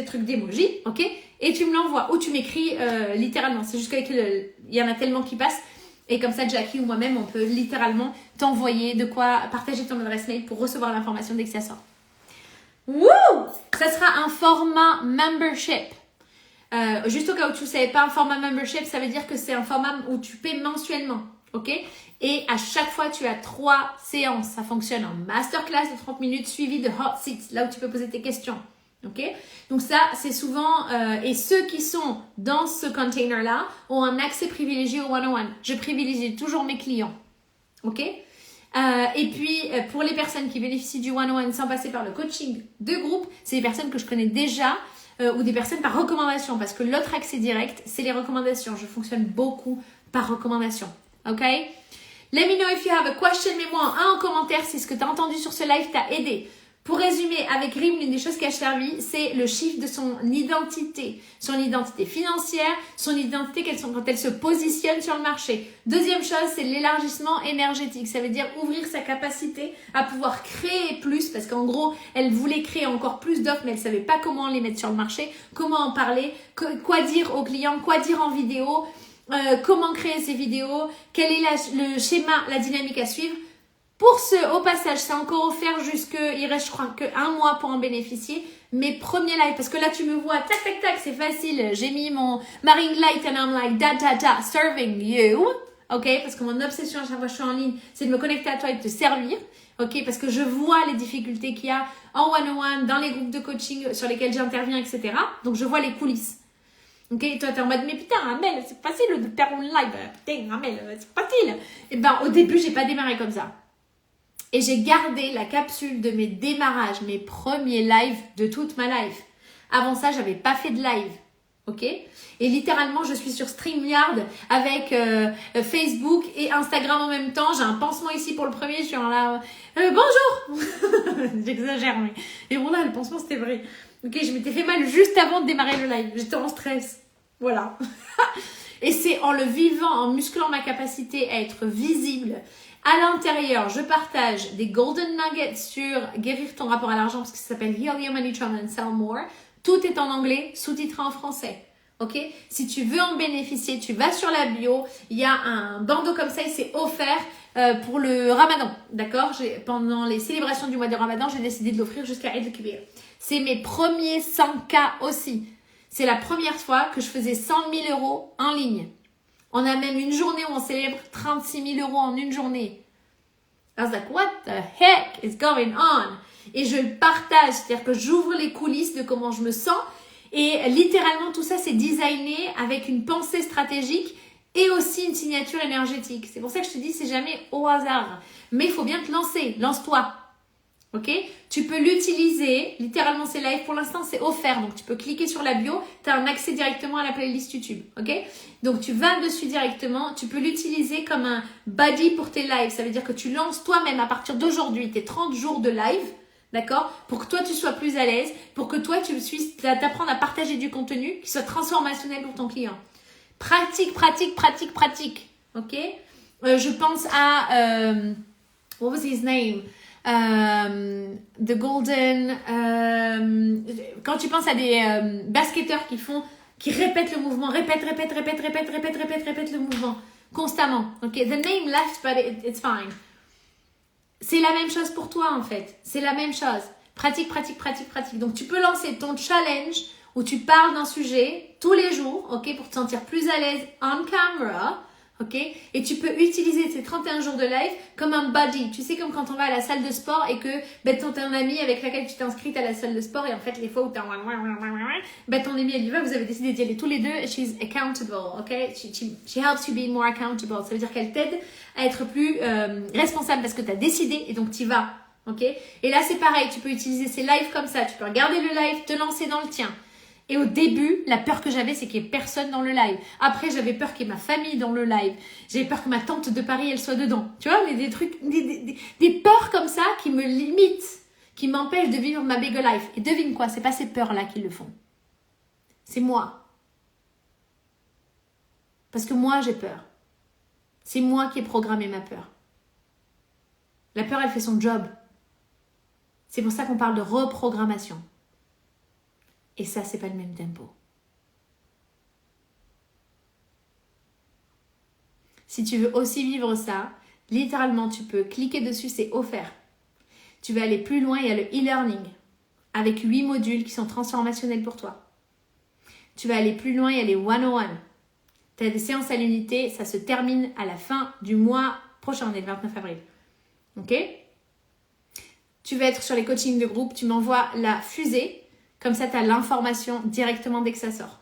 trucs d'emoji, ok? Et tu me l'envoies. Ou tu m'écris littéralement. C'est juste qu'il y en a tellement qui passent. Et comme ça, Jackie ou moi-même, on peut littéralement t'envoyer de quoi partager ton adresse mail pour recevoir l'information dès que ça sort. Wouh! Ça sera un format membership. Juste au cas où tu ne savais pas, un format membership, ça veut dire que c'est un format où tu paies mensuellement, ok? Et à chaque fois, tu as 3 séances. Ça fonctionne en masterclass de 30 minutes suivi de hot seats, là où tu peux poser tes questions. Ok? Donc ça, c'est souvent... et ceux qui sont dans ce container-là ont un accès privilégié au 101. Je privilégie toujours mes clients. Ok? Et puis, pour les personnes qui bénéficient du 101 sans passer par le coaching de groupe, c'est des personnes que je connais déjà ou des personnes par recommandation. Parce que l'autre accès direct, c'est les recommandations. Je fonctionne beaucoup par recommandation. Ok? Let me know if you have a question. Mets-moi en commentaire si ce que tu as entendu sur ce live t'a aidé. Pour résumer, avec Rim, l'une des choses qui a servi, c'est le chiffre de son identité financière, son identité quand elle se positionne sur le marché. Deuxième chose, c'est l'élargissement énergétique. Ça veut dire ouvrir sa capacité à pouvoir créer plus, parce qu'en gros, elle voulait créer encore plus d'offres, mais elle savait pas comment les mettre sur le marché, comment en parler, quoi dire aux clients, quoi dire en vidéo. Comment créer ces vidéos, quel est le schéma, la dynamique à suivre. Au passage, c'est encore offert il reste, je crois, que 1 mois pour en bénéficier. Mes premiers lives, parce que là, tu me vois, tac, tac, tac, c'est facile. J'ai mis ma ring light and I'm like, serving you. Ok, parce que mon obsession à chaque fois que je suis en ligne, c'est de me connecter à toi et de te servir. Ok, parce que je vois les difficultés qu'il y a en one-on-one, dans les groupes de coaching sur lesquels j'interviens, etc. Donc, je vois les coulisses. Ok, toi, t'es en mode, mais putain, Amel, c'est facile de faire une live. Putain, Amel, c'est facile. Et ben, au début, j'ai pas démarré comme ça. Et j'ai gardé la capsule de mes démarrages, mes premiers lives de toute ma life. Avant ça, j'avais pas fait de live. Ok? Et littéralement, je suis sur StreamYard avec Facebook et Instagram en même temps. J'ai un pansement ici pour le premier. Je suis en là. Bonjour! J'exagère, mais. Et bon, là, le pansement, c'était vrai. Ok, je m'étais fait mal juste avant de démarrer le live. J'étais en stress. Voilà. Et c'est en le vivant, en musclant ma capacité à être visible. À l'intérieur, je partage des golden nuggets sur guérir ton rapport à l'argent parce que ça s'appelle Heal Your Money Trauma and Sell More. Tout est en anglais, sous-titré en français. Ok? Si tu veux en bénéficier, tu vas sur la bio. Il y a un bandeau comme ça et c'est offert pour le Ramadan. D'accord? Pendant les célébrations du mois de Ramadan, j'ai décidé de l'offrir jusqu'à Eid al-Kibir. C'est mes premiers 100K aussi. C'est la première fois que je faisais 100 000 euros en ligne. On a même une journée où on célèbre 36 000 euros en une journée. I was like, what the heck is going on? Et je le partage, c'est-à-dire que j'ouvre les coulisses de comment je me sens. Et littéralement, tout ça, c'est designé avec une pensée stratégique et aussi une signature énergétique. C'est pour ça que je te dis, c'est jamais au hasard. Mais il faut bien te lancer. Lance-toi. Ok? Tu peux l'utiliser. Littéralement, c'est live. Pour l'instant, c'est offert. Donc, tu peux cliquer sur la bio. Tu as un accès directement à la playlist YouTube. Ok? Donc, tu vas dessus directement. Tu peux l'utiliser comme un buddy pour tes lives. Ça veut dire que tu lances toi-même à partir d'aujourd'hui tes 30 jours de live. D'accord? Pour que toi, tu sois plus à l'aise. Pour que toi, tu puisses t'apprendre à partager du contenu qui soit transformationnel pour ton client. Pratique, pratique, pratique, pratique. Ok? Je pense à... what was his name? The Golden... quand tu penses à des basketteurs qui répètent le mouvement, répètent le mouvement constamment. Ok? The name left, but it's fine. C'est la même chose pour toi en fait. C'est la même chose. Pratique, pratique, pratique, pratique. Donc tu peux lancer ton challenge où tu parles d'un sujet tous les jours, ok, pour te sentir plus à l'aise on camera, ok. Et tu peux utiliser ces 31 jours de live comme un buddy. Tu sais, comme quand on va à la salle de sport et que t'as un ami avec laquelle tu t'es inscrite à la salle de sport et en fait les fois où t'as ton ami elle y va, vous avez décidé d'y aller tous les deux. She's accountable, ok. She helps you be more accountable. Ça veut dire qu'elle t'aide à être plus responsable parce que tu as décidé et donc tu y vas. Ok? Et là, c'est pareil. Tu peux utiliser ces lives comme ça. Tu peux regarder le live, te lancer dans le tien. Et au début, la peur que j'avais, c'est qu'il n'y ait personne dans le live. Après, j'avais peur qu'il y ait ma famille dans le live. J'avais peur que ma tante de Paris, elle soit dedans. Tu vois, mais des trucs, des peurs comme ça qui me limitent, qui m'empêchent de vivre ma big life. Et devine quoi? C'est pas ces peurs-là qui le font. C'est moi. Parce que moi, j'ai peur. C'est moi qui ai programmé ma peur. La peur, elle fait son job. C'est pour ça qu'on parle de reprogrammation. Et ça, c'est pas le même tempo. Si tu veux aussi vivre ça, littéralement, tu peux cliquer dessus, c'est offert. Tu vas aller plus loin, il y a le e-learning avec 8 modules qui sont transformationnels pour toi. Tu vas aller plus loin, il y a les 101. Tu as des séances à l'unité, ça se termine à la fin du mois prochain, on est le 29 avril. Ok? Tu vas être sur les coachings de groupe, tu m'envoies la fusée, comme ça tu as l'information directement dès que ça sort.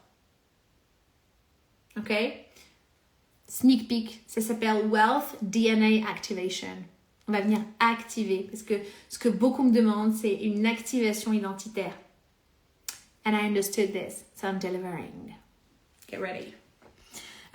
Ok? Sneak peek, ça s'appelle Wealth DNA Activation. On va venir activer, parce que ce que beaucoup me demandent, c'est une activation identitaire. And I understood this, so I'm delivering. Get ready.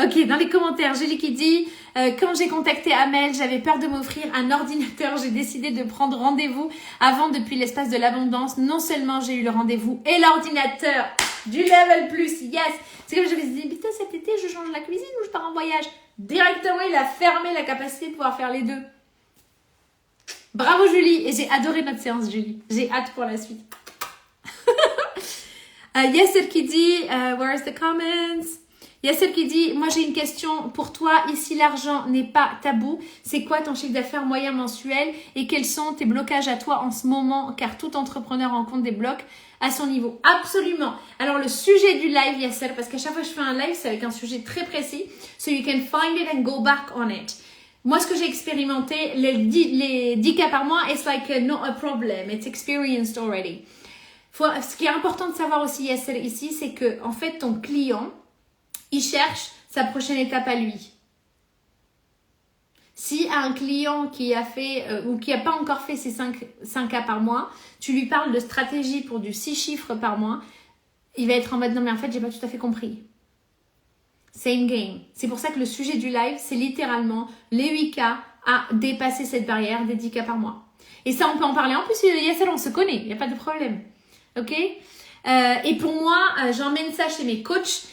Ok, dans les commentaires, Julie qui dit quand j'ai contacté Amel, j'avais peur de m'offrir un ordinateur. J'ai décidé de prendre rendez-vous avant depuis l'espace de l'abondance. Non seulement j'ai eu le rendez-vous et l'ordinateur du level plus, yes. C'est comme je me suis dit, putain, cet été, je change la cuisine ou je pars en voyage. Directement, il a fermé la capacité de pouvoir faire les deux. Bravo Julie, et j'ai adoré notre séance Julie. J'ai hâte pour la suite. Yasser qui dit, where is the comments? Il y a celle qui dit, moi j'ai une question pour toi, ici l'argent n'est pas tabou, c'est quoi ton chiffre d'affaires moyen mensuel et quels sont tes blocages à toi en ce moment, car tout entrepreneur rencontre des blocs à son niveau. Absolument. Alors le sujet du live, Yasser, parce qu'à chaque fois que je fais un live, c'est avec un sujet très précis, so you can find it and go back on it. Moi, ce que j'ai expérimenté, les 10 cas par mois, it's like not a problem, it's experienced already. Ce qui est important de savoir aussi, Yasser, ici, c'est que en fait, ton client, il cherche sa prochaine étape à lui. Si un client qui a fait ou qui n'a pas encore fait ses 5 cas par mois, tu lui parles de stratégie pour du 6 chiffres par mois, il va être en mode non mais en fait j'ai pas tout à fait compris. Same game. C'est pour ça que le sujet du live, c'est littéralement les 8 cas à dépasser cette barrière des 10 cas par mois. Et ça, on peut en parler. En plus, Yasser, on se connaît, il n'y a pas de problème. Ok et pour moi, j'emmène ça chez mes coachs.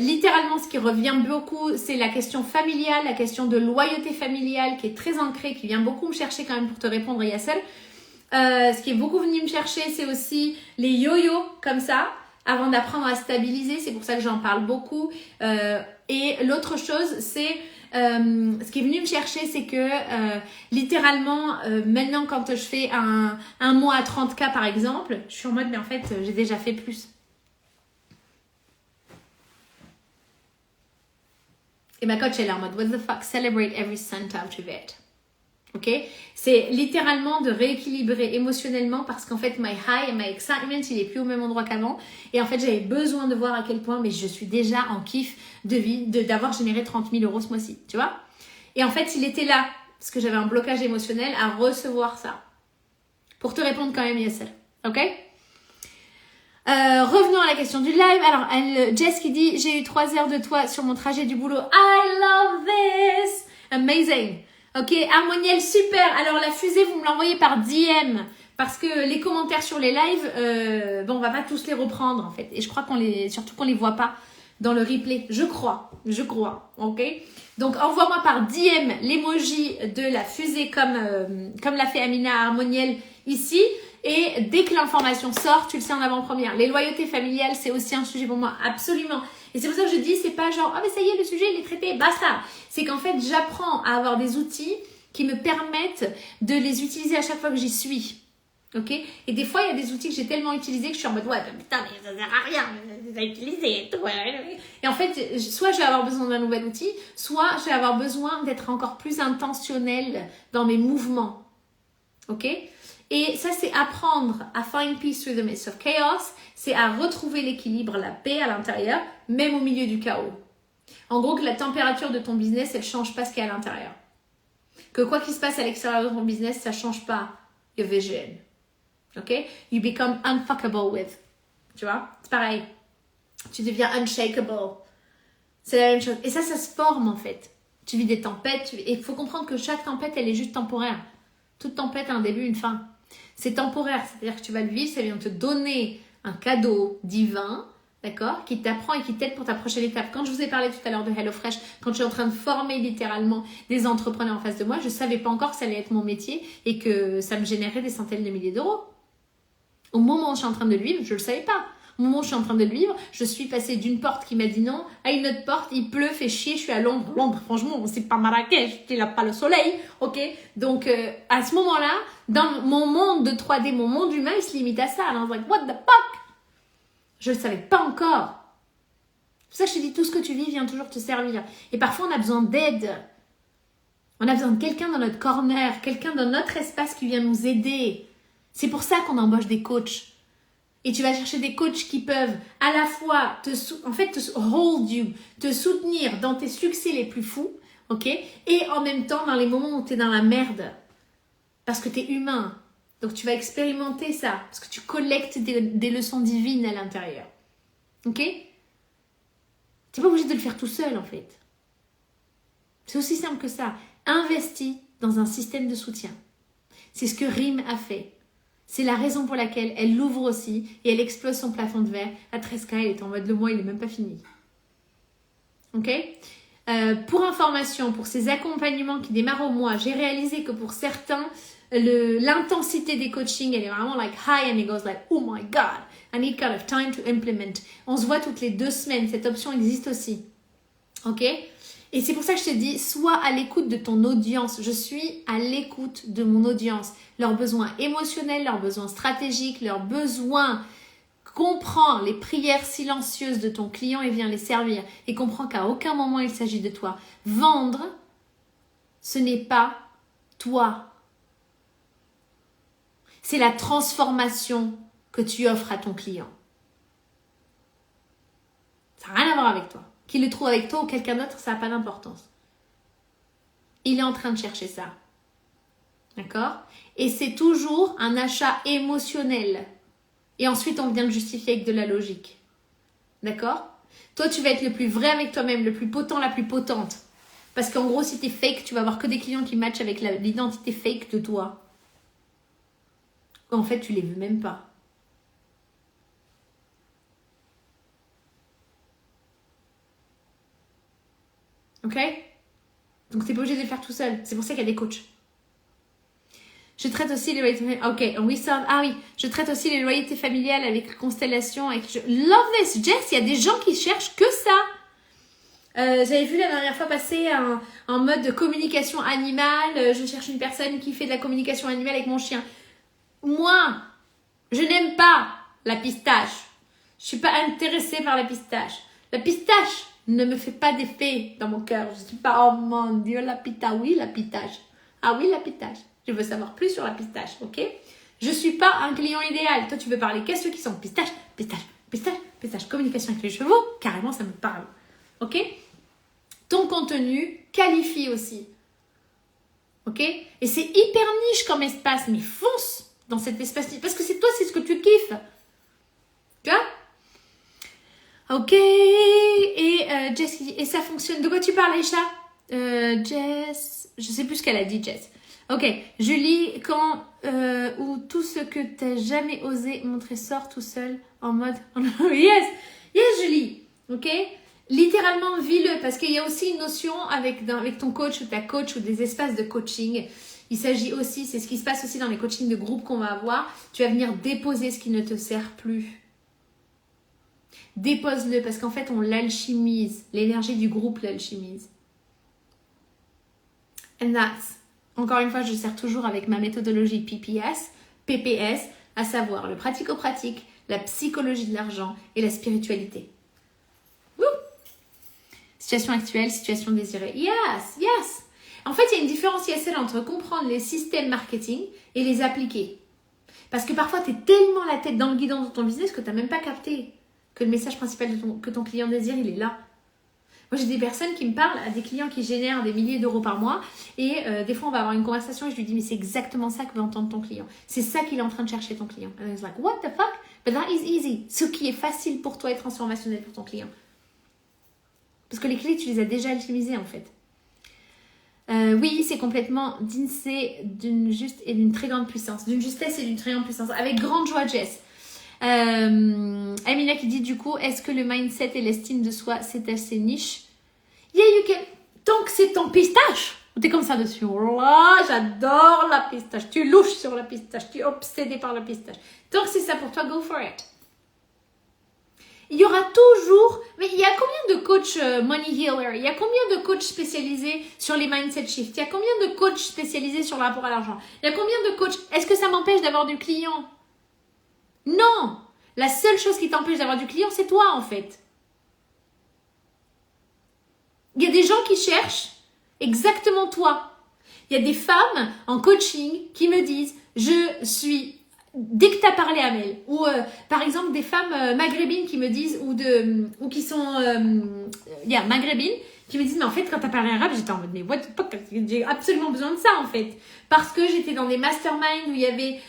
Littéralement, ce qui revient beaucoup, c'est la question familiale, la question de loyauté familiale qui est très ancrée, qui vient beaucoup me chercher quand même pour te répondre, Yasser. Ce qui est beaucoup venu me chercher, c'est aussi les yo-yo comme ça, avant d'apprendre à stabiliser. C'est pour ça que j'en parle beaucoup. Et l'autre chose, c'est ce qui est venu me chercher, c'est que littéralement, maintenant quand je fais un mois à 30 cas par exemple, je suis en mode mais en fait, j'ai déjà fait plus. Et ma coach, elle est en mode, what the fuck, celebrate every cent out of it. Ok? C'est littéralement de rééquilibrer émotionnellement parce qu'en fait, my high et my excitement, il est plus au même endroit qu'avant. Et en fait, j'avais besoin de voir à quel point, mais je suis déjà en kiff de vie, d'avoir généré 30 000 euros ce mois-ci. Tu vois? Et en fait, il était là parce que j'avais un blocage émotionnel à recevoir ça. Pour te répondre quand même, Yasser. Ok? Revenons à la question du live. Alors, Jess qui dit, j'ai eu 3 heures de toi sur mon trajet du boulot. I love this. Amazing. Ok, Harmoniel, super. Alors, la fusée, vous me l'envoyez par DM. Parce que les commentaires sur les lives, bon, on va pas tous les reprendre, en fait. Et je crois surtout qu'on les voit pas dans le replay. Je crois. Ok. Donc, envoie-moi par DM l'emoji de la fusée comme l'a fait Amina Harmoniel ici. Et dès que l'information sort, tu le sais en avant-première. Les loyautés familiales, c'est aussi un sujet pour moi, absolument. Et c'est pour ça que je dis, c'est pas genre, ah mais ça y est, le sujet, il est traité, basta. C'est qu'en fait, j'apprends à avoir des outils qui me permettent de les utiliser à chaque fois que j'y suis. Ok? Et des fois, il y a des outils que j'ai tellement utilisés que je suis en mode, ouais, putain, mais ça sert à rien, je les ai utilisés et tout. Et en fait, soit je vais avoir besoin d'un nouvel outil, soit je vais avoir besoin d'être encore plus intentionnelle dans mes mouvements. Ok? Et ça, c'est apprendre à find peace through the midst of chaos. C'est à retrouver l'équilibre, la paix à l'intérieur, même au milieu du chaos. En gros, que la température de ton business, elle ne change pas ce qu'il y a à l'intérieur. Que quoi qu'il se passe à l'extérieur de ton business, ça ne change pas your vision. Ok? You become unfuckable with. Tu vois? C'est pareil. Tu deviens unshakable. C'est la même chose. Et ça se forme en fait. Tu vis des tempêtes. Et il faut comprendre que chaque tempête, elle est juste temporaire. Toute tempête a un début, une fin. C'est temporaire, c'est-à-dire que tu vas le vivre, ça vient te donner un cadeau divin, d'accord, qui t'apprend et qui t'aide pour ta prochaine étape. Quand je vous ai parlé tout à l'heure de HelloFresh, quand je suis en train de former littéralement des entrepreneurs en face de moi, je ne savais pas encore que ça allait être mon métier et que ça me générait des centaines de milliers d'euros. Au moment où je suis en train de le vivre, je ne le savais pas. Au moment où je suis en train de le vivre, je suis passée d'une porte qui m'a dit non à une autre porte, il pleut, fait chier, je suis à Londres. Londres, franchement, c'est pas Marrakech, il n'a pas le soleil, ok? Donc, à ce moment-là, dans mon monde de 3D, mon monde humain, il se limite à ça. Alors, I was like, what the fuck? Je ne le savais pas encore. C'est pour ça que je te dis, tout ce que tu vis vient toujours te servir. Et parfois, on a besoin d'aide. On a besoin de quelqu'un dans notre corner, quelqu'un dans notre espace qui vient nous aider. C'est pour ça qu'on embauche des coachs. Et tu vas chercher des coachs qui peuvent à la fois te hold you, te soutenir dans tes succès les plus fous, ok? Et en même temps dans les moments où tu es dans la merde. Parce que tu es humain. Donc tu vas expérimenter ça. Parce que tu collectes des leçons divines à l'intérieur. Ok? Tu n'es pas obligé de le faire tout seul en fait. C'est aussi simple que ça. Investis dans un système de soutien. C'est ce que RIM a fait. C'est la raison pour laquelle elle l'ouvre aussi et elle explose son plafond de verre. À 13K, elle est en mode le mois, il n'est même pas fini. Ok? Pour information, pour ces accompagnements qui démarrent au mois, j'ai réalisé que pour certains, l'intensité des coachings, elle est vraiment like high and it goes like, oh my God, I need kind of time to implement. On se voit toutes les 2 semaines. Cette option existe aussi. Ok? Et c'est pour ça que je te dis, sois à l'écoute de ton audience. Je suis à l'écoute de mon audience. Leurs besoins émotionnels, leurs besoins stratégiques, leurs besoins. Comprends les prières silencieuses de ton client et viens les servir. Et comprends qu'à aucun moment il s'agit de toi. Vendre, ce n'est pas toi. C'est la transformation que tu offres à ton client. Ça n'a rien à voir avec toi. Qu'il le trouve avec toi ou quelqu'un d'autre, ça n'a pas d'importance. Il est en train de chercher ça. D'accord? Et c'est toujours un achat émotionnel. Et ensuite, on vient le justifier avec de la logique. D'accord? Toi, tu vas être le plus vrai avec toi-même, le plus potent, la plus potente. Parce qu'en gros, si tu es fake, tu vas avoir que des clients qui matchent avec l'identité fake de toi. En fait, tu les veux même pas. Ok? Donc, tu n'es pas obligé de le faire tout seul. C'est pour ça qu'il y a des coachs. Je traite aussi les loyautés... Ok, je traite aussi les loyautés familiales avec constellation. Love this, Jess, il y a des gens qui cherchent que ça. J'avais vu la dernière fois passer en mode de communication animale. Je cherche une personne qui fait de la communication animale avec mon chien. Moi, je n'aime pas la pistache. Je suis pas intéressée par la pistache. La pistache ne me fait pas d'effet dans mon cœur. Je suis pas, oh mon Dieu, la pistache. Oui, la pistache. Ah oui, la pistache. Je veux savoir plus sur la pistache, ok? Je suis pas un client idéal. Toi, tu veux parler qu'à ceux qui sont pistache, pistache, pistache, pistache. Communication avec les chevaux, carrément, ça me parle. Ok? Ton contenu qualifie aussi. Ok? Et c'est hyper niche comme espace, mais fonce dans cet espace parce que c'est toi, c'est ce que tu kiffes. Tu vois? Ok. Et Jess, et ça fonctionne. De quoi tu parles, Aïcha? Jess, je sais plus ce qu'elle a dit, Jess. Ok, Julie, quand ou tout ce que t'as jamais osé montrer sort tout seul en mode yes, Julie, ok, littéralement vis-le parce qu'il y a aussi une notion avec ton coach ou ta coach ou des espaces de coaching. Il s'agit aussi, c'est ce qui se passe aussi dans les coachings de groupe qu'on va avoir. Tu vas venir déposer ce qui ne te sert plus. Dépose-le parce qu'en fait on l'alchimise, l'énergie du groupe l'alchimise. And that's encore une fois, je sers toujours avec ma méthodologie PPS, à savoir le pratico-pratique, la psychologie de l'argent et la spiritualité. Woo! Situation actuelle, situation désirée. Yes! En fait, il y a une différenciation entre comprendre les systèmes marketing et les appliquer. Parce que parfois, tu es tellement la tête dans le guidon de ton business que tu n'as même pas capté que le message principal que ton client désire, il est là. Moi, j'ai des personnes qui me parlent, à des clients qui génèrent des milliers d'euros par mois. Et des fois, on va avoir une conversation et je lui dis, mais c'est exactement ça que veut entendre ton client. C'est ça qu'il est en train de chercher, ton client. And it's like, what the fuck? But that is easy. Ce qui est facile pour toi et transformationnel pour ton client. Parce que les clés, tu les as déjà alchimisées, en fait. Oui, c'est complètement d'insé, d'une juste et d'une très grande puissance. D'une justesse et d'une très grande puissance. Avec grande joie, Jess. Amina qui dit du coup, est-ce que le mindset et l'estime de soi c'est assez niche? Yeah, you can. Tant que c'est ton pistache, t'es comme ça dessus. Oh là, j'adore la pistache. Tu louches sur la pistache, tu es obsédé par la pistache. Tant que c'est ça pour toi, go for it. Il y aura toujours, mais il y a combien de coachs money healer? Il y a combien de coachs spécialisés sur les mindset shift? Il y a combien de coachs spécialisés sur le rapport à l'argent? Il y a combien de coachs? Est-ce que ça m'empêche d'avoir du client? Non! La seule chose qui t'empêche d'avoir du client, c'est toi, en fait. Il y a des gens qui cherchent exactement toi. Il y a des femmes en coaching qui me disent, dès que tu as parlé à Mel, ou par exemple des femmes maghrébines qui me disent, ou qui sont, maghrébines, qui me disent, mais en fait, quand tu as parlé arabe, j'étais en mode, mais what the fuck, j'ai absolument besoin de ça, en fait. Parce que j'étais dans des masterminds où il y avait,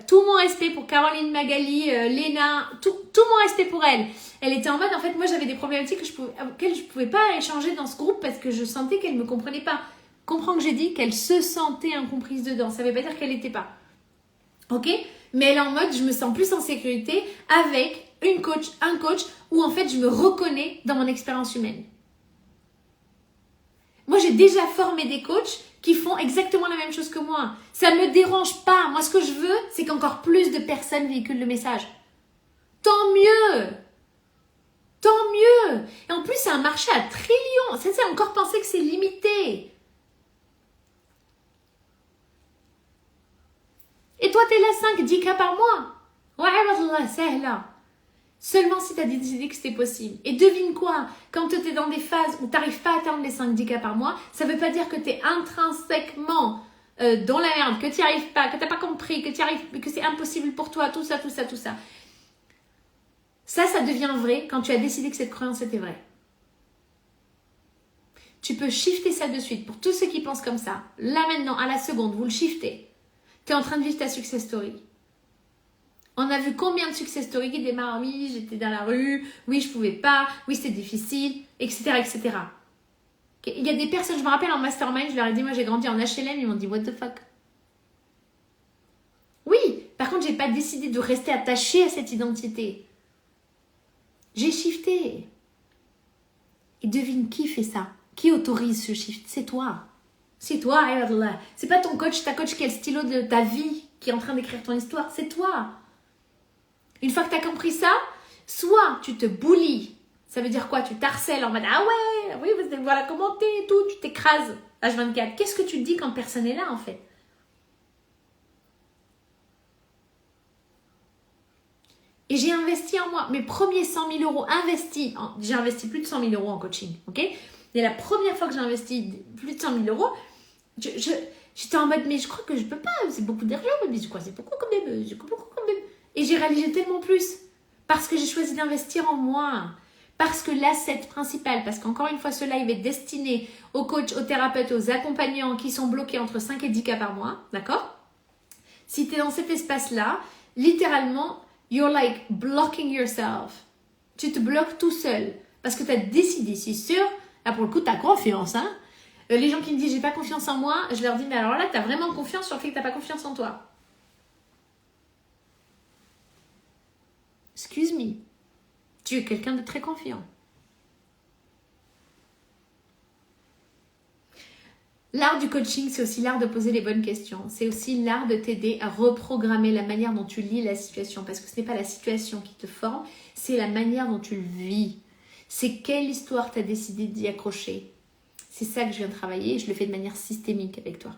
tout mon respect pour Caroline Magali, Léna, tout mon respect pour elle. Elle était en mode, en fait, moi, j'avais des problématiques auxquelles je pouvais pas échanger dans ce groupe parce que je sentais qu'elle me comprenait pas. Comprends que j'ai dit qu'elle se sentait incomprise dedans. Ça veut pas dire qu'elle n'était pas. Ok? Mais elle est en mode, je me sens plus en sécurité avec un coach où, en fait, je me reconnais dans mon expérience humaine. Moi, j'ai déjà formé des coachs qui font exactement la même chose que moi. Ça ne me dérange pas. Moi, ce que je veux, c'est qu'encore plus de personnes véhiculent le message. Tant mieux. Tant mieux. Et en plus, c'est un marché à trillions. Ça, c'est encore penser que c'est limité. Et toi, t'es là 5-10 cas par mois. Ouais, c'est là. Seulement si tu as décidé que c'était possible. Et devine quoi? Quand tu es dans des phases où tu n'arrives pas à atteindre les 5-10 cas par mois, ça ne veut pas dire que tu es intrinsèquement dans la merde, que tu n'y arrives pas, que tu n'as pas compris, que c'est impossible pour toi, tout ça. Ça devient vrai quand tu as décidé que cette croyance était vraie. Tu peux shifter ça de suite. Pour tous ceux qui pensent comme ça, là maintenant, à la seconde, vous le shiftez. Tu es en train de vivre ta success story. On a vu combien de success stories qui démarrent, oui, j'étais dans la rue, oui, je pouvais pas, oui, c'était difficile, etc. Il y a des personnes, je me rappelle en mastermind, je leur ai dit, moi j'ai grandi en HLM, ils m'ont dit, what the fuck? Oui, par contre, j'ai pas décidé de rester attachée à cette identité. J'ai shifté. Et devine qui fait ça? Qui autorise ce shift? C'est toi. C'est toi, Allah. C'est pas ton coach, ta coach qui a le stylo de ta vie, qui est en train d'écrire ton histoire, c'est toi. Une fois que tu as compris ça, soit tu te bullies. Ça veut dire quoi? Tu t'harcèles en mode ah ouais, oui, vous allez devoir la commenter et tout, tu t'écrases H24. Qu'est-ce que tu te dis quand personne n'est là en fait? Et j'ai investi en moi. Mes premiers 100 000 euros investis. J'ai investi plus de 100 000 euros en coaching. Ok? Et la première fois que j'ai investi plus de 100 000 euros, j'étais en mode mais je crois que je peux pas. C'est beaucoup d'argent. Mais je crois que c'est beaucoup quand même. Et j'ai réalisé tellement plus. Parce que j'ai choisi d'investir en moi. Parce que l'asset principal, parce qu'encore une fois, ce live est destiné aux coachs, aux thérapeutes, aux accompagnants qui sont bloqués entre 5 et 10 cas par mois. D'accord? Si tu es dans cet espace-là, littéralement, you're like blocking yourself. Tu te bloques tout seul. Parce que tu as décidé, c'est sûr. Là, pour le coup, tu as confiance. Hein? Les gens qui me disent j'ai pas confiance en moi, je leur dis mais alors là, tu as vraiment confiance sur le fait que tu n'as pas confiance en toi. Excuse me. Tu es quelqu'un de très confiant. L'art du coaching, c'est aussi l'art de poser les bonnes questions. C'est aussi l'art de t'aider à reprogrammer la manière dont tu lis la situation. Parce que ce n'est pas la situation qui te forme, c'est la manière dont tu le vis. C'est quelle histoire tu as décidé d'y accrocher. C'est ça que je viens de travailler et je le fais de manière systémique avec toi.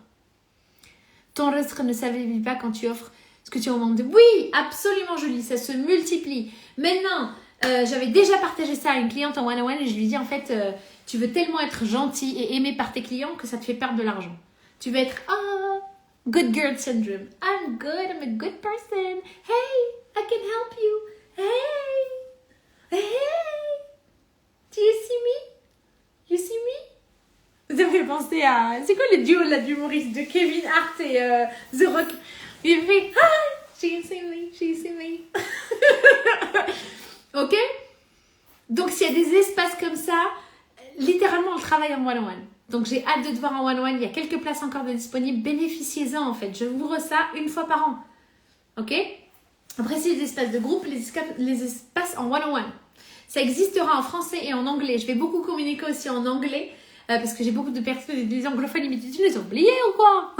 Ton reste ne s'affaiblit pas quand tu offres ce que tu en demandes. Oui, absolument Julie, ça se multiplie. Maintenant, j'avais déjà partagé ça à une cliente en one-on-one et je lui dis en fait, tu veux tellement être gentil et aimé par tes clients que ça te fait perdre de l'argent. Tu veux être good girl syndrome. I'm good, I'm a good person. Hey, I can help you. Hey. Do you see me? You see me? Ça me fait penser à... C'est quoi le duo là d'humoristes de Kevin Hart et The Rock? Il fait she see me. Ok? Donc s'il y a des espaces comme ça, littéralement on travaille en one-on-one. Donc j'ai hâte de te voir en one-on-one. Il y a quelques places encore de disponibles. Bénéficiez-en en fait. Je ouvre ça une fois par an. Ok? Après c'est les espaces de groupe, les espaces en one-on-one. Ça existera en français et en anglais. Je vais beaucoup communiquer aussi en anglais parce que j'ai beaucoup de personnes, des anglophones, ils me disent tu les as oubliés ou quoi?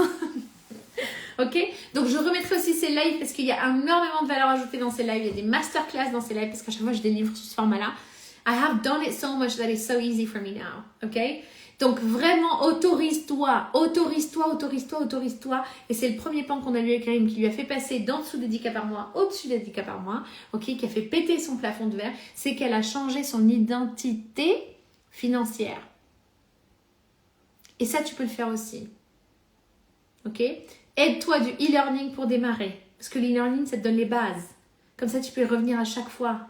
Ok? Donc je remettrai aussi ces lives parce qu'il y a énormément de valeur ajoutée dans ces lives. Il y a des masterclass dans ces lives parce qu'à chaque fois je délivre sous ce format-là. I have done it so much that it's so easy for me now. Ok? Donc vraiment autorise-toi. Et c'est le premier plan qu'on a lu avec Karim qui lui a fait passer d'en dessous des 10 cas par mois, au-dessus des 10 cas par mois, ok, qui a fait péter son plafond de verre, c'est qu'elle a changé son identité financière. Et ça, tu peux le faire aussi. Ok? Aide-toi du e-learning pour démarrer. Parce que l'e-learning, ça te donne les bases. Comme ça, tu peux y revenir à chaque fois.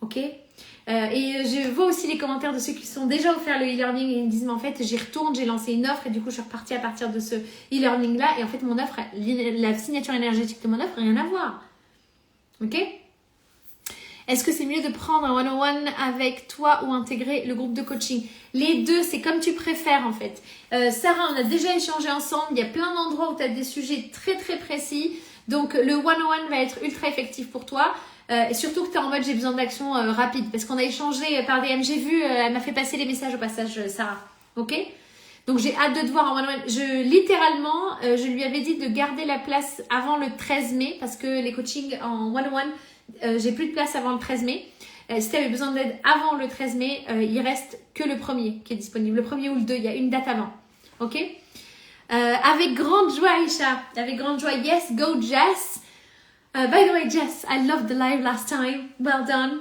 Ok? Et je vois aussi les commentaires de ceux qui sont déjà offerts le e-learning et ils me disent mais en fait j'y retourne, j'ai lancé une offre et du coup je suis repartie à partir de ce e-learning là et en fait mon offre, la signature énergétique de mon offre, rien à voir. Ok? Est-ce que c'est mieux de prendre un one-on-one avec toi ou intégrer le groupe de coaching? Les deux, c'est comme tu préfères en fait. Sarah, on a déjà échangé ensemble, il y a plein d'endroits où tu as des sujets très très précis. Donc le one-on-one va être ultra effectif pour toi. Et surtout que tu es en mode j'ai besoin d'action rapide. Parce qu'on a échangé par DM, j'ai vu, elle m'a fait passer les messages au passage, Sarah. Ok? Donc j'ai hâte de te voir en one-on-one. Je lui avais dit de garder la place avant le 13 mai parce que les coachings en one-on-one j'ai plus de place avant le 13 mai. Si tu avais besoin d'aide avant le 13 mai, il reste que le premier qui est disponible. Le premier ou le 2, il y a une date avant. Ok? Avec grande joie, Aïcha. Avec grande joie. Yes, go Jess. By the way, Jess, I loved the live last time. Well done.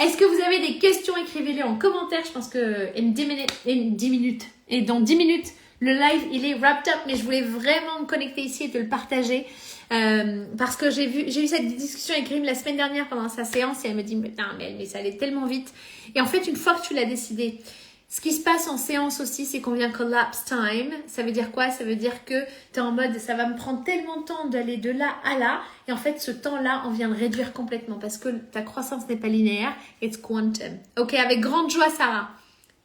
Est-ce que vous avez des questions? Écrivez-les en commentaire. Je pense que dans 10 minutes, le live, il est wrapped up. Mais je voulais vraiment me connecter ici et te le partager. Parce que j'ai eu cette discussion avec Grim la semaine dernière pendant sa séance. Et elle me dit, mais ça allait tellement vite. Et en fait, une fois que tu l'as décidé, ce qui se passe en séance aussi, c'est qu'on vient collapse time. Ça veut dire quoi? Ça veut dire que tu es en mode, ça va me prendre tellement de temps d'aller de là à là. Et en fait, ce temps-là, on vient le réduire complètement parce que ta croissance n'est pas linéaire. It's quantum. Ok, avec grande joie, Sarah.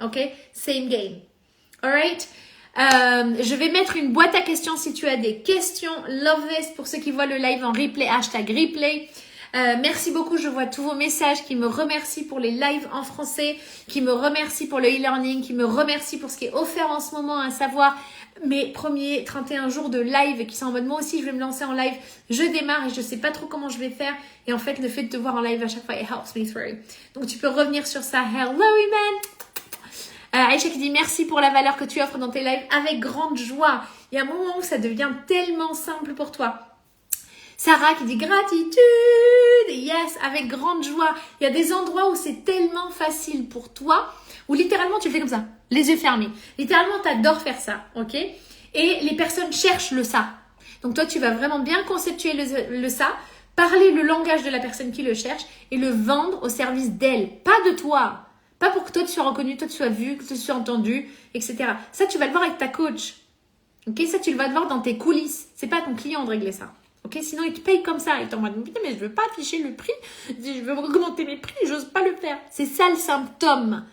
Ok, same game. Alright. Je vais mettre une boîte à questions si tu as des questions. Love this pour ceux qui voient le live en replay. #replay. Merci beaucoup, je vois tous vos messages qui me remercient pour les lives en français, qui me remercient pour le e-learning, qui me remercient pour ce qui est offert en ce moment, à savoir mes premiers 31 jours de live qui sont en mode moi aussi je vais me lancer en live, je démarre et je sais pas trop comment je vais faire et en fait le fait de te voir en live à chaque fois it helps me through. Donc tu peux revenir sur ça. Hello Iman. Aïcha qui dit merci pour la valeur que tu offres dans tes lives avec grande joie. Il y a un moment où ça devient tellement simple pour toi. Sarah qui dit gratitude, yes, avec grande joie. Il y a des endroits où c'est tellement facile pour toi, où littéralement tu le fais comme ça, les yeux fermés. Littéralement, tu adores faire ça, ok? Et les personnes cherchent le ça. Donc toi, tu vas vraiment bien conceptuer le ça, parler le langage de la personne qui le cherche et le vendre au service d'elle, pas de toi. Pas pour que toi tu sois reconnu, toi tu sois vu, que tu sois entendu, etc. Ça, tu vas le voir avec ta coach. Ok? Ça, tu vas le voir dans tes coulisses. C'est pas à ton client de régler ça. Ok, sinon, il te paye comme ça. Il t'en mode, putain, mais je veux pas afficher le prix. Je veux augmenter mes prix. J'ose pas le faire. C'est ça le symptôme.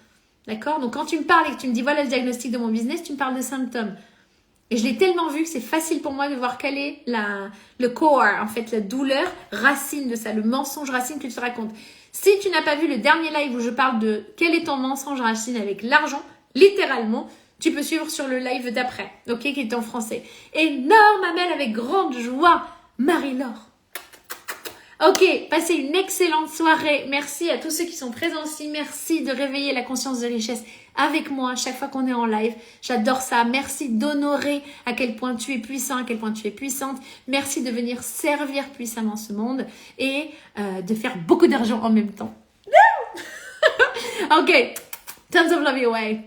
D'accord? Donc, quand tu me parles et que tu me dis, voilà le diagnostic de mon business, tu me parles de symptômes. Et je l'ai tellement vu que c'est facile pour moi de voir quel est le core, en fait, la douleur racine de ça, le mensonge racine que tu te racontes. Si tu n'as pas vu le dernier live où je parle de quel est ton mensonge racine avec l'argent, littéralement, tu peux suivre sur le live d'après, ok, qui est en français. Énorme Amel avec grande joie. Marie-Laure. Ok, passez une excellente soirée. Merci à tous ceux qui sont présents aussi. Merci de réveiller la conscience de richesse avec moi chaque fois qu'on est en live. J'adore ça. Merci d'honorer à quel point tu es puissant, à quel point tu es puissante. Merci de venir servir puissamment ce monde et de faire beaucoup d'argent en même temps. Ok, tons of love your way.